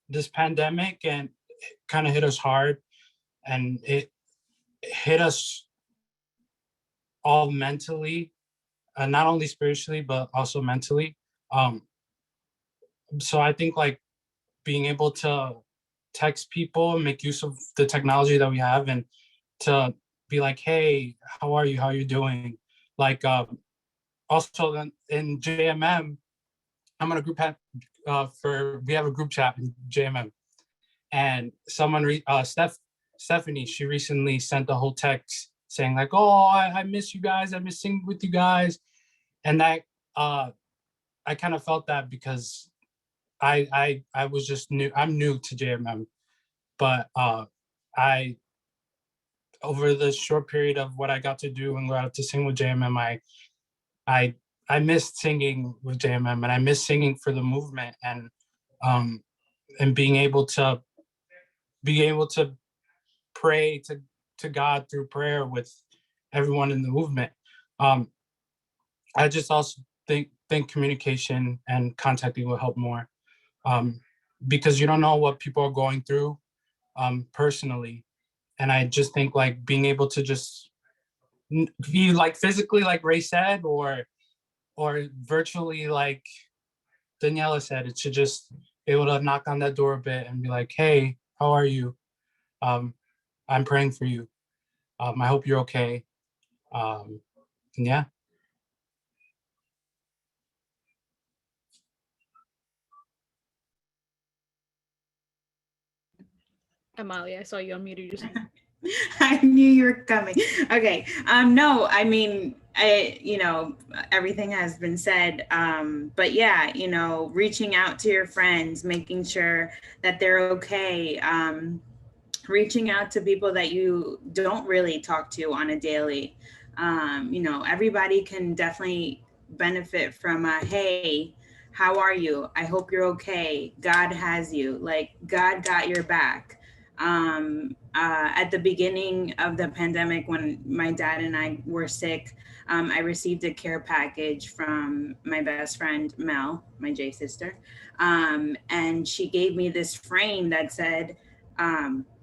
This pandemic and kind of hit us hard, and it hit us all mentally, not only spiritually but also mentally. So I think like being able to text people and make use of the technology that we have and to be like, hey, how are you? How are you doing? Like also in JMM, I'm on a group we have a group chat in JMM, and someone Stephanie, she recently sent a whole text saying like, oh, I miss you guys, I miss singing with you guys. And that I kind of felt that because I was just new. I'm new to JMM, but I over the short period of what I got to do and got to sing with JMM, I missed singing with JMM, and I missed singing for the movement, and being able to pray to God through prayer with everyone in the movement. I just also think communication and contacting will help more, because you don't know what people are going through personally. And I just think like being able to just be like physically, like Ray said, or virtually, like Daniela said, it should just be able to knock on that door a bit and be like, hey, how are you? I'm praying for you. I hope you're okay. And yeah. Amalia, I saw you unmuted yourself. I knew you were coming. Okay. No, I mean, everything has been said. But yeah, reaching out to your friends, making sure that they're okay. Reaching out to people that you don't really talk to on a daily. Everybody can definitely benefit from a, hey, how are you? I hope you're okay. God has you. Like, God got your back. At the beginning of the pandemic, when my dad and I were sick, I received a care package from my best friend, Mel, my J sister. And she gave me this frame that said,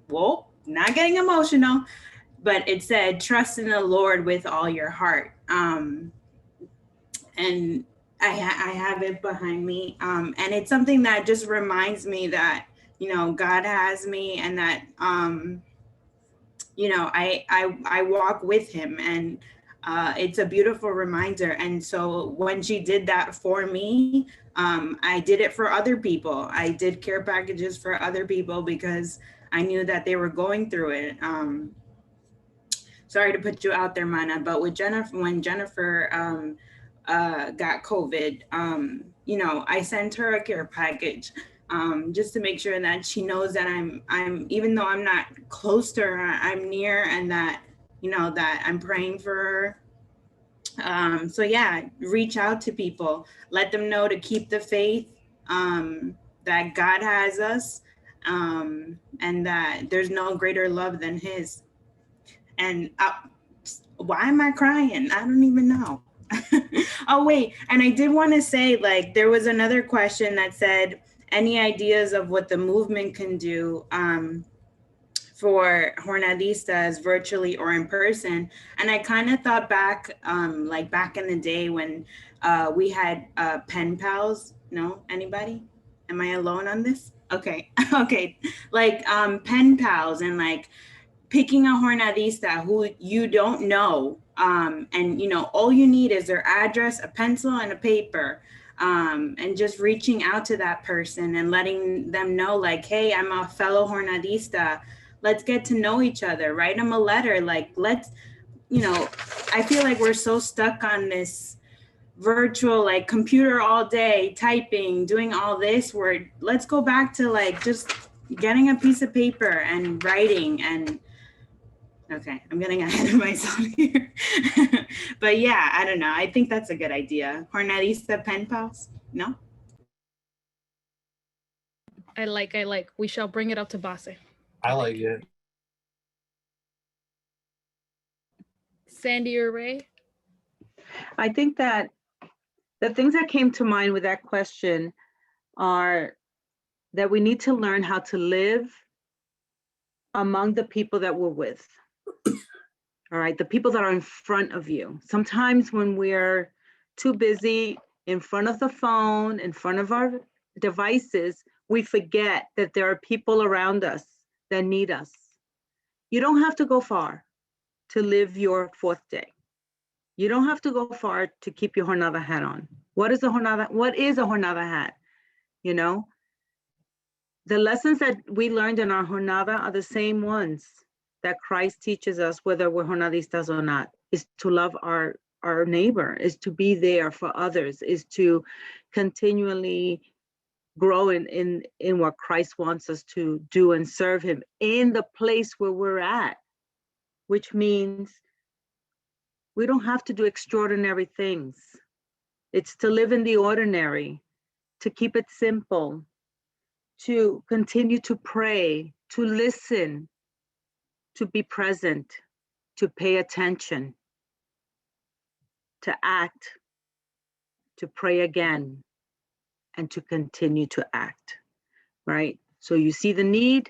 well, not getting emotional, but it said, trust in the Lord with all your heart. And I have it behind me. And it's something that just reminds me that, God has me, and that, I walk with him, and it's a beautiful reminder. And so when she did that for me, I did it for other people. I did care packages for other people because I knew that they were going through it. Sorry to put you out there, Mana, but with Jennifer, when Jennifer got COVID, I sent her a care package. Just to make sure that she knows that I'm, even though I'm not close to her, I'm near, and that, that I'm praying for her. So yeah, reach out to people, let them know to keep the faith, that God has us, and that there's no greater love than his. And why am I crying? I don't even know. Oh, wait. And I did want to say, like, there was another question that said, any ideas of what the movement can do for Hornadistas virtually or in person? And I kind of thought back, like back in the day when we had pen pals. No, anybody? Am I alone on this? Okay. Okay. Like pen pals and like picking a Hornadista who you don't know. And you know, all you need is their address, a pencil and a paper. And just reaching out to that person and letting them know like, hey, I'm a fellow Hornadista. Let's get to know each other. Write them a letter. Like, let's, you know, I feel like we're so stuck on this virtual, like computer all day, typing, doing all this, where let's go back to like just getting a piece of paper and writing. And okay, I'm getting ahead of myself here. But yeah, I don't know. I think that's a good idea. Hornadista pen pals? No? I like. We shall bring it up to Base. I like it. Sandy or Ray? I think that the things that came to mind with that question are that we need to learn how to live among the people that we're with. All right, the people that are in front of you. Sometimes when we're too busy in front of the phone, in front of our devices, we forget that there are people around us that need us. You don't have to go far to live your fourth day. You don't have to go far to keep your jornada hat on. What is a jornada hat? You know, the lessons that we learned in our jornada are the same ones that Christ teaches us, whether we're jornadistas or not, is to love our neighbor, is to be there for others, is to continually grow in what Christ wants us to do and serve him in the place where we're at, which means we don't have to do extraordinary things. It's to live in the ordinary, to keep it simple, to continue to pray, to listen, to be present, to pay attention, to act, to pray again, and to continue to act, right? So you see the need,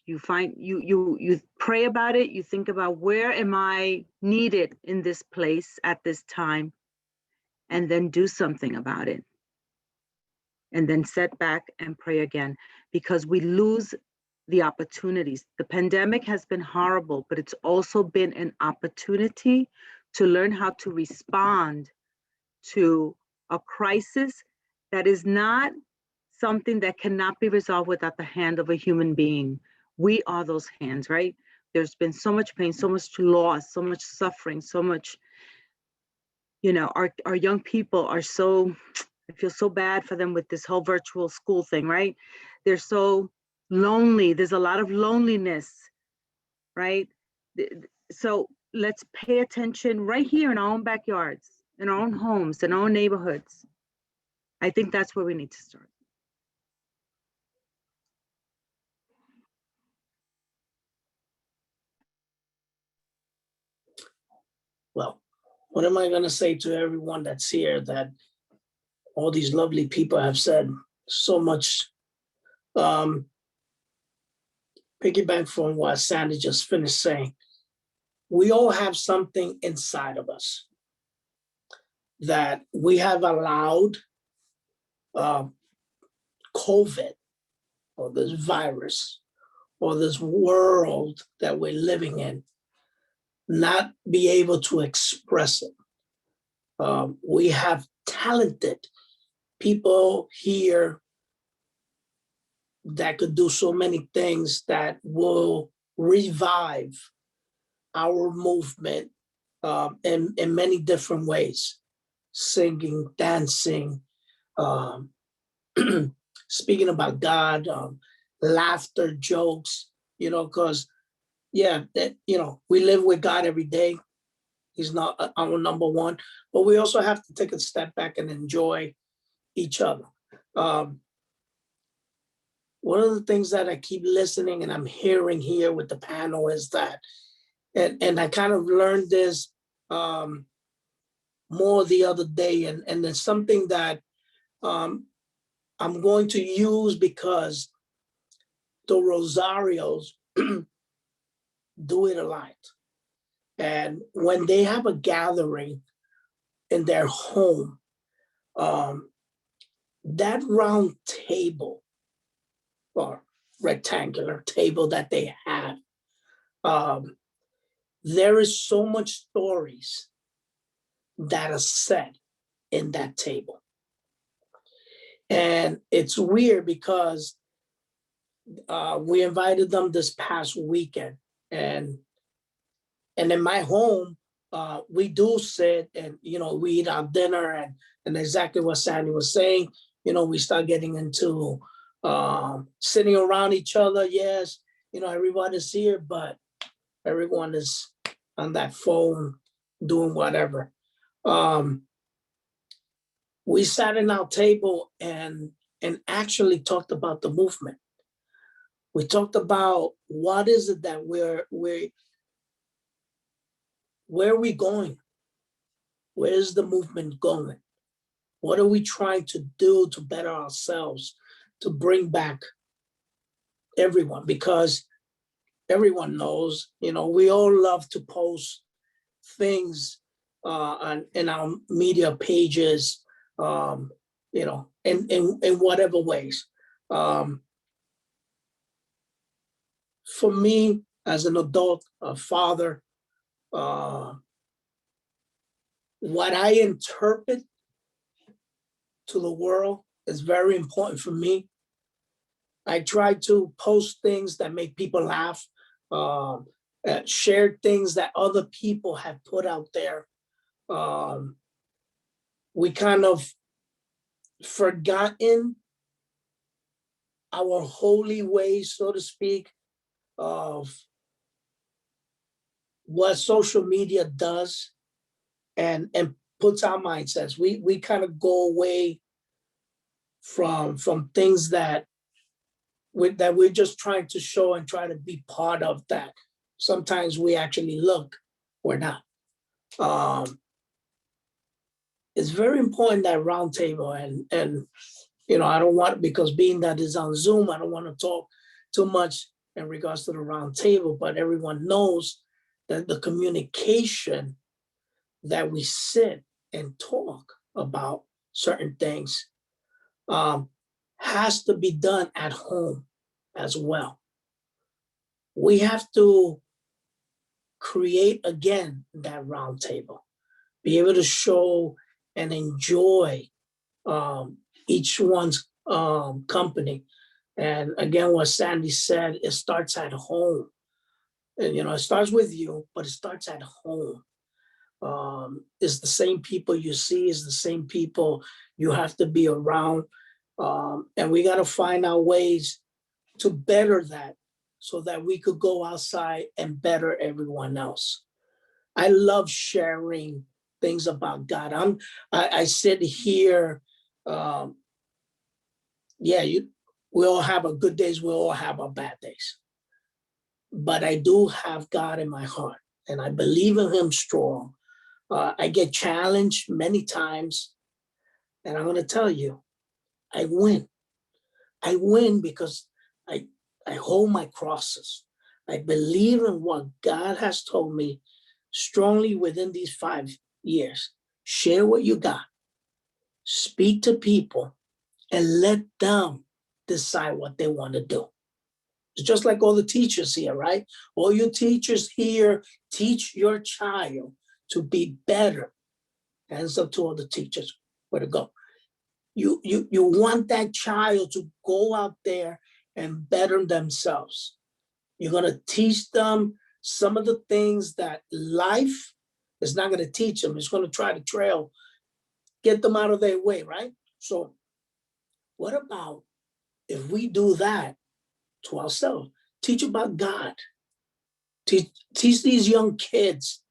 you pray about it, you think about where am I needed in this place at this time, and then do something about it. And then set back and pray again, because we lose the opportunities. The pandemic has been horrible, but it's also been an opportunity to learn how to respond to a crisis that is not something that cannot be resolved without the hand of a human being. We are those hands, right? There's been so much pain, so much loss, so much suffering, so much, you know, our young people are so, I feel so bad for them with this whole virtual school thing, right? They're so lonely. There's a lot of loneliness, right? So let's pay attention right here in our own backyards, in our own homes, in our own neighborhoods. I think that's where we need to start. Well, what am I going to say to everyone that's here that all these lovely people have said so much? Piggyback from what Sandy just finished saying. We all have something inside of us that we have allowed COVID or this virus or this world that we're living in not be able to express it. We have talented people here that could do so many things that will revive our movement in many different ways. Singing, dancing, speaking about God, laughter, jokes, you know, because, yeah, that, you know, we live with God every day. He's not our number one, but we also have to take a step back and enjoy each other. One of the things that I keep listening and I'm hearing here with the panel is that, and I kind of learned this more the other day, and it's something that I'm going to use because the Rosarios do it a lot. And when they have a gathering in their home, that round table or rectangular table that they have, there is so much stories that are said in that table. And it's weird because we invited them this past weekend, and in my home, we do sit and, we eat our dinner, and exactly what Sandy was saying, we start getting into sitting around each other. Yes, everyone is here, but everyone is on that phone doing whatever. We sat in our table and actually talked about the movement. We talked about what is it that where are we going? Where is the movement going? What are we trying to do to better ourselves, to bring back everyone? Because everyone knows, we all love to post things in our media pages, in whatever ways. For me, as an adult, a father, what I interpret to the world is very important for me. I try to post things that make people laugh, share things that other people have put out there. We kind of forgotten our holy ways, so to speak, of what social media does and puts our mindsets. We kind of go away from things that we're just trying to show and try to be part of that. Sometimes we actually look, we're not. It's very important, that roundtable, and I don't want, because being that is on Zoom, I don't want to talk too much in regards to the roundtable, but everyone knows that the communication that we sit and talk about certain things has to be done at home as well. We have to create again that roundtable, be able to show and enjoy each one's company. And again, what Sandy said, it starts at home. And, it starts with you, but it starts at home. It's the same people you see, it's the same people you have to be around. And we got to find our ways to better that so that we could go outside and better everyone else. I love sharing things about God. I sit here, we all have our good days, we all have our bad days. But I do have God in my heart, and I believe in him strong. I get challenged many times, and I'm going to tell you, I win. I win because I hold my crosses. I believe in what God has told me strongly within these 5 years. Share what you got. Speak to people and let them decide what they want to do. It's just like all the teachers here, right? All you teachers here, teach your child to be better. Hands up to all the teachers. Where to go? You want that child to go out there and better themselves. You're going to teach them some of the things that life is not going to teach them. It's going to try to get them out of their way, right? So what about if we do that to ourselves? Teach about God. Teach these young kids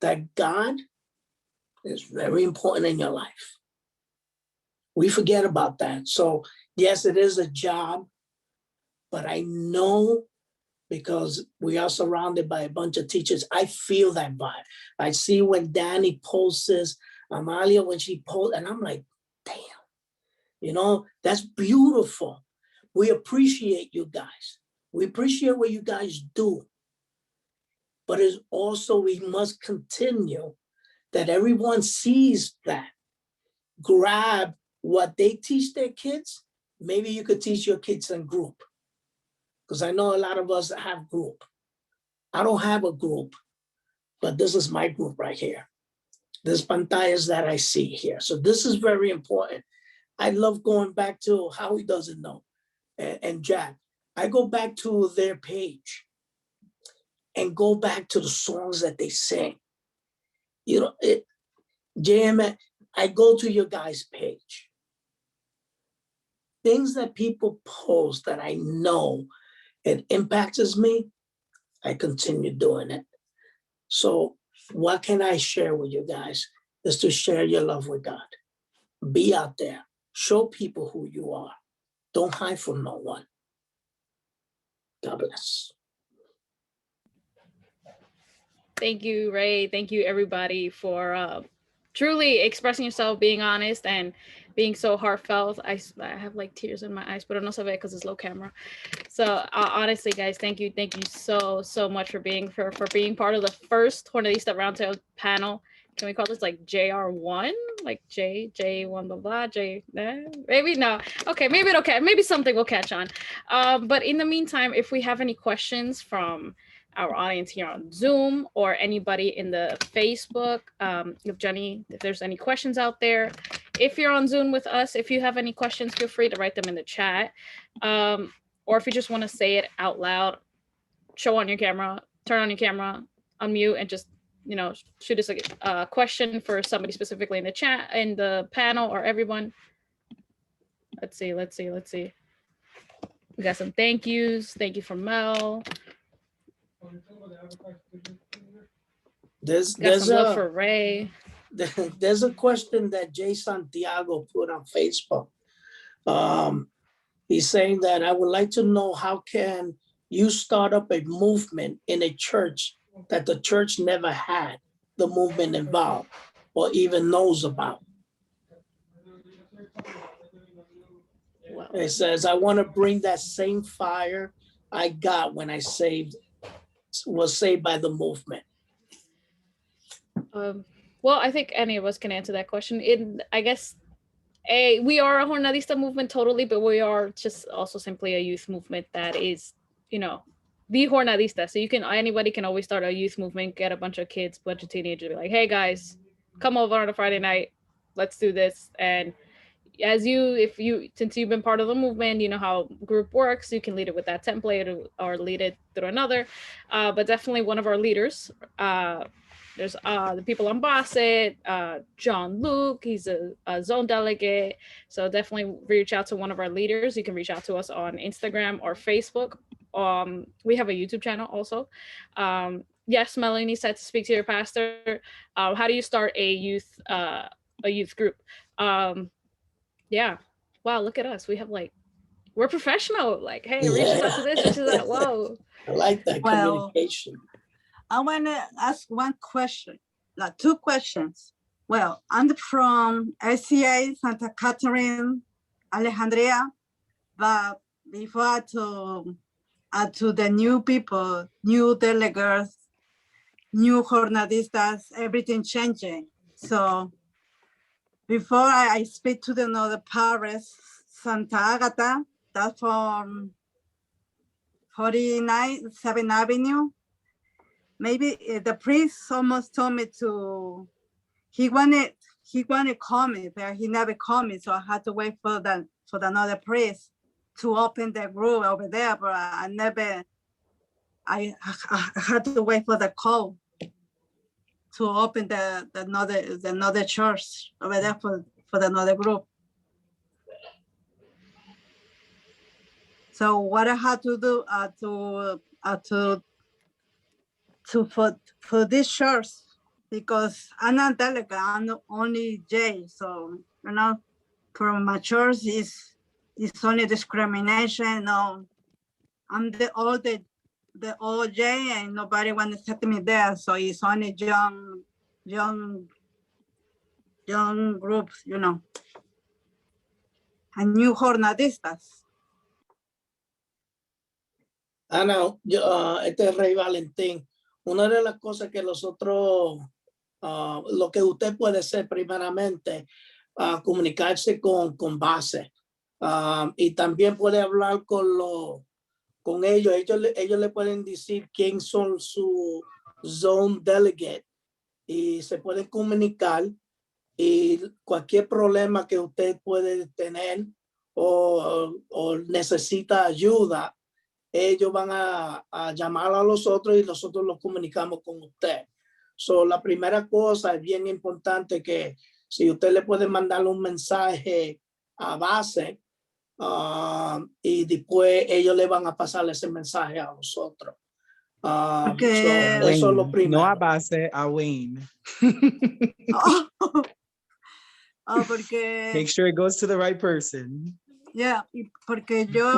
that God is very important in your life. We forget about that. So yes, it is a job, but I know, because we are surrounded by a bunch of teachers, I feel that vibe. I see when Danny posts Amalia, when she posted, and I'm like, damn, you know, that's beautiful. We appreciate you guys. We appreciate what you guys do. But it's also, we must continue that everyone sees that. Grab what they teach their kids. Maybe you could teach your kids in group. Because I know a lot of us have group. I don't have a group, but this is my group right here. There's pantallas that I see here. So this is very important. I love going back to, Howie doesn't know, and Jack. I go back to their page and go back to the songs that they sing. You know, JM, I go to your guys' page. Things that people post that I know it impacts me, I continue doing it. So what can I share with you guys is to share your love with God. Be out there. Show people who you are. Don't hide from no one. God bless. Thank you, Ray. Thank you, everybody, for truly expressing yourself, being honest, and being so heartfelt. I have like tears in my eyes, but no se ve because it's low camera. So honestly, guys, thank you so much for being being part of the first Jornadista Roundtable panel. Can we call this like JR1, like J1 blah blah J? Maybe no. Okay, maybe it'll catch. Maybe something will catch on. But in the meantime, if we have any questions from our audience here on Zoom or anybody in the Facebook, if there's any questions out there, if you're on Zoom with us, if you have any questions, feel free to write them in the chat. Or if you just want to say it out loud, show on your camera, turn on your camera, unmute, and just, you know, shoot us a question for somebody specifically in the chat, in the panel, or everyone. Let's see. We got some thank yous. Thank you from Mel. There's some love for Ray. There's a question that Jay Santiago put on Facebook. He's saying that I would like to know, how can you start up a movement in a church that the church never had the movement involved or even knows about? Wow. It says, I want to bring that same fire I got when I was saved by the movement. Well, I think any of us can answer that question. I guess we are a Hornadista movement totally, but we are just also simply a youth movement that is, you know, the Hornadista. So anybody can always start a youth movement, get a bunch of kids, bunch of teenagers, be like, hey guys, come over on a Friday night, let's do this. And since you've been part of the movement, you know how group works, you can lead it with that template or lead it through another. But definitely one of our leaders, there's the people on Bassett, John Luke, he's a zone delegate. So definitely reach out to one of our leaders. You can reach out to us on Instagram or Facebook. We have a YouTube channel also. Yes, Melanie said to speak to your pastor. How do you start a youth group? Yeah. Wow, look at us. We have we're professional. Like, hey, reach out to this, reach to that. Whoa. I like that communication. I want to ask one question, like two questions. Well, I'm from SCA, Santa Catherine, Alejandria, but before to the new people, new delegates, new Jornadistas, everything changing. So before I speak to the other parish, Santa Agata, that's from 49 7th Avenue. Maybe the priest almost told me he wanted to call me, but he never called me. So I had to wait for another priest to open the group over there, but I had to wait for the call to open the another church over there for another group. So what I had to do for this church, because I'm not delegate, I'm only J. So for my church it's only discrimination. No, I'm the old J, and nobody want to set me there. So it's only young young groups, you know, and new jornadistas. Ana, este es Rey Valentín. Una de las cosas que nosotros, lo que usted puede hacer primeramente, comunicarse con base. Y también puede hablar con ellos. Ellos le pueden decir quién son su zone delegate y se pueden comunicar, y cualquier problema que usted puede tener o necesita ayuda, ellos van a llamar a los otros y nosotros los comunicamos con usted. So, la primera cosa es bien importante que si usted le puede mandar un mensaje a base, y después ellos le van a pasar ese mensaje a nosotros. Okay. So, eso es lo primero. No a base, a Wayne. Porque Make sure it goes to the right person. yeah, porque yo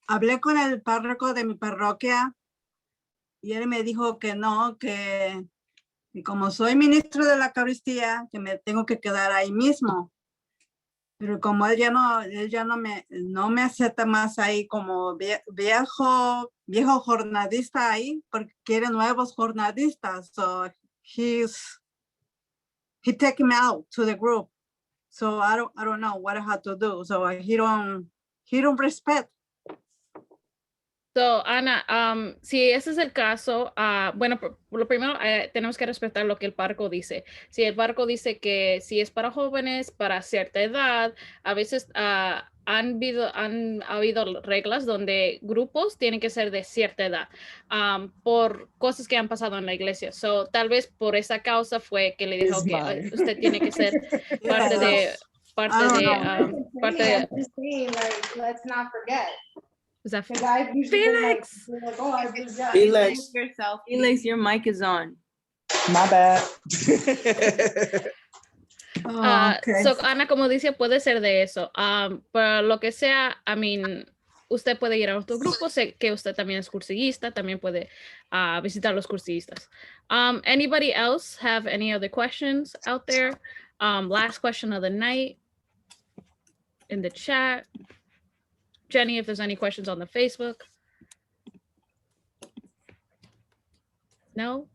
hablé con el párroco de mi parroquia y él me dijo que no, que como soy ministro de la Eucaristía, que me tengo que quedar ahí mismo. Pero como él ya no me acepta más ahí como viejo jornadista ahí, porque quiere nuevos jornadistas. So he take me out to the group. So I don't know what I have to do. So he don't respect. So, Ana, si ese es el caso, bueno, por lo primero tenemos que respetar lo que el párroco dice. Si el párroco dice que si es para jóvenes, para cierta edad, a veces han habido reglas donde grupos tienen que ser de cierta edad por cosas que han pasado en la iglesia. So, tal vez por esa causa fue que le dijo que usted tiene que ser parte de... Let's not forget. Is that Felix? Felix, your mic is on. My bad. Okay. So, Ana, como dice, puede ser de eso. Pero lo que sea, usted puede ir a otro grupo, sé que usted también es cursillista, también puede visitar los cursillistas. Anybody else have any other questions out there? Last question of the night in the chat. Jenny, if there's any questions on the Facebook. No?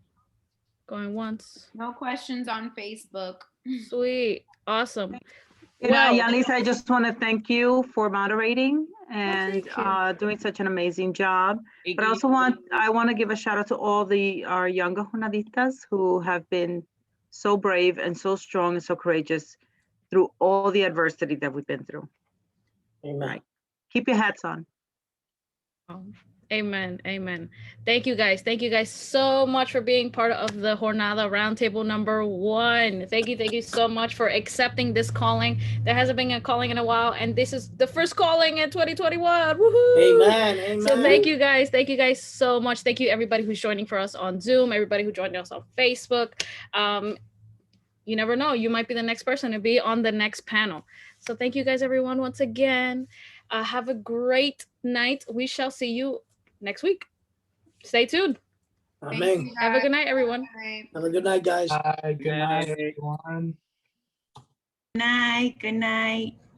Going once. No questions on Facebook. Sweet. Awesome. Yeah, Yalisa, I just want to thank you for moderating and thank doing such an amazing job. But I want to give a shout out to all our younger Hornadistas who have been so brave and so strong and so courageous through all the adversity that we've been through. Amen. Right. Keep your hats on. Amen. Amen. Thank you guys. Thank you guys so much for being part of the Jornada Roundtable #1. Thank you so much for accepting this calling. There hasn't been a calling in a while, and this is the first calling in 2021. Woohoo! Amen. Amen. So thank you guys. Thank you guys so much. Thank you everybody who's joining for us on Zoom, everybody who joined us on Facebook. You never know, you might be the next person to be on the next panel. So thank you guys, everyone, once again. Have a great night. We shall see you next week. Stay tuned. Amen. Have a good night, everyone. Have a good night, guys. Good night, everyone. Good night. Good night.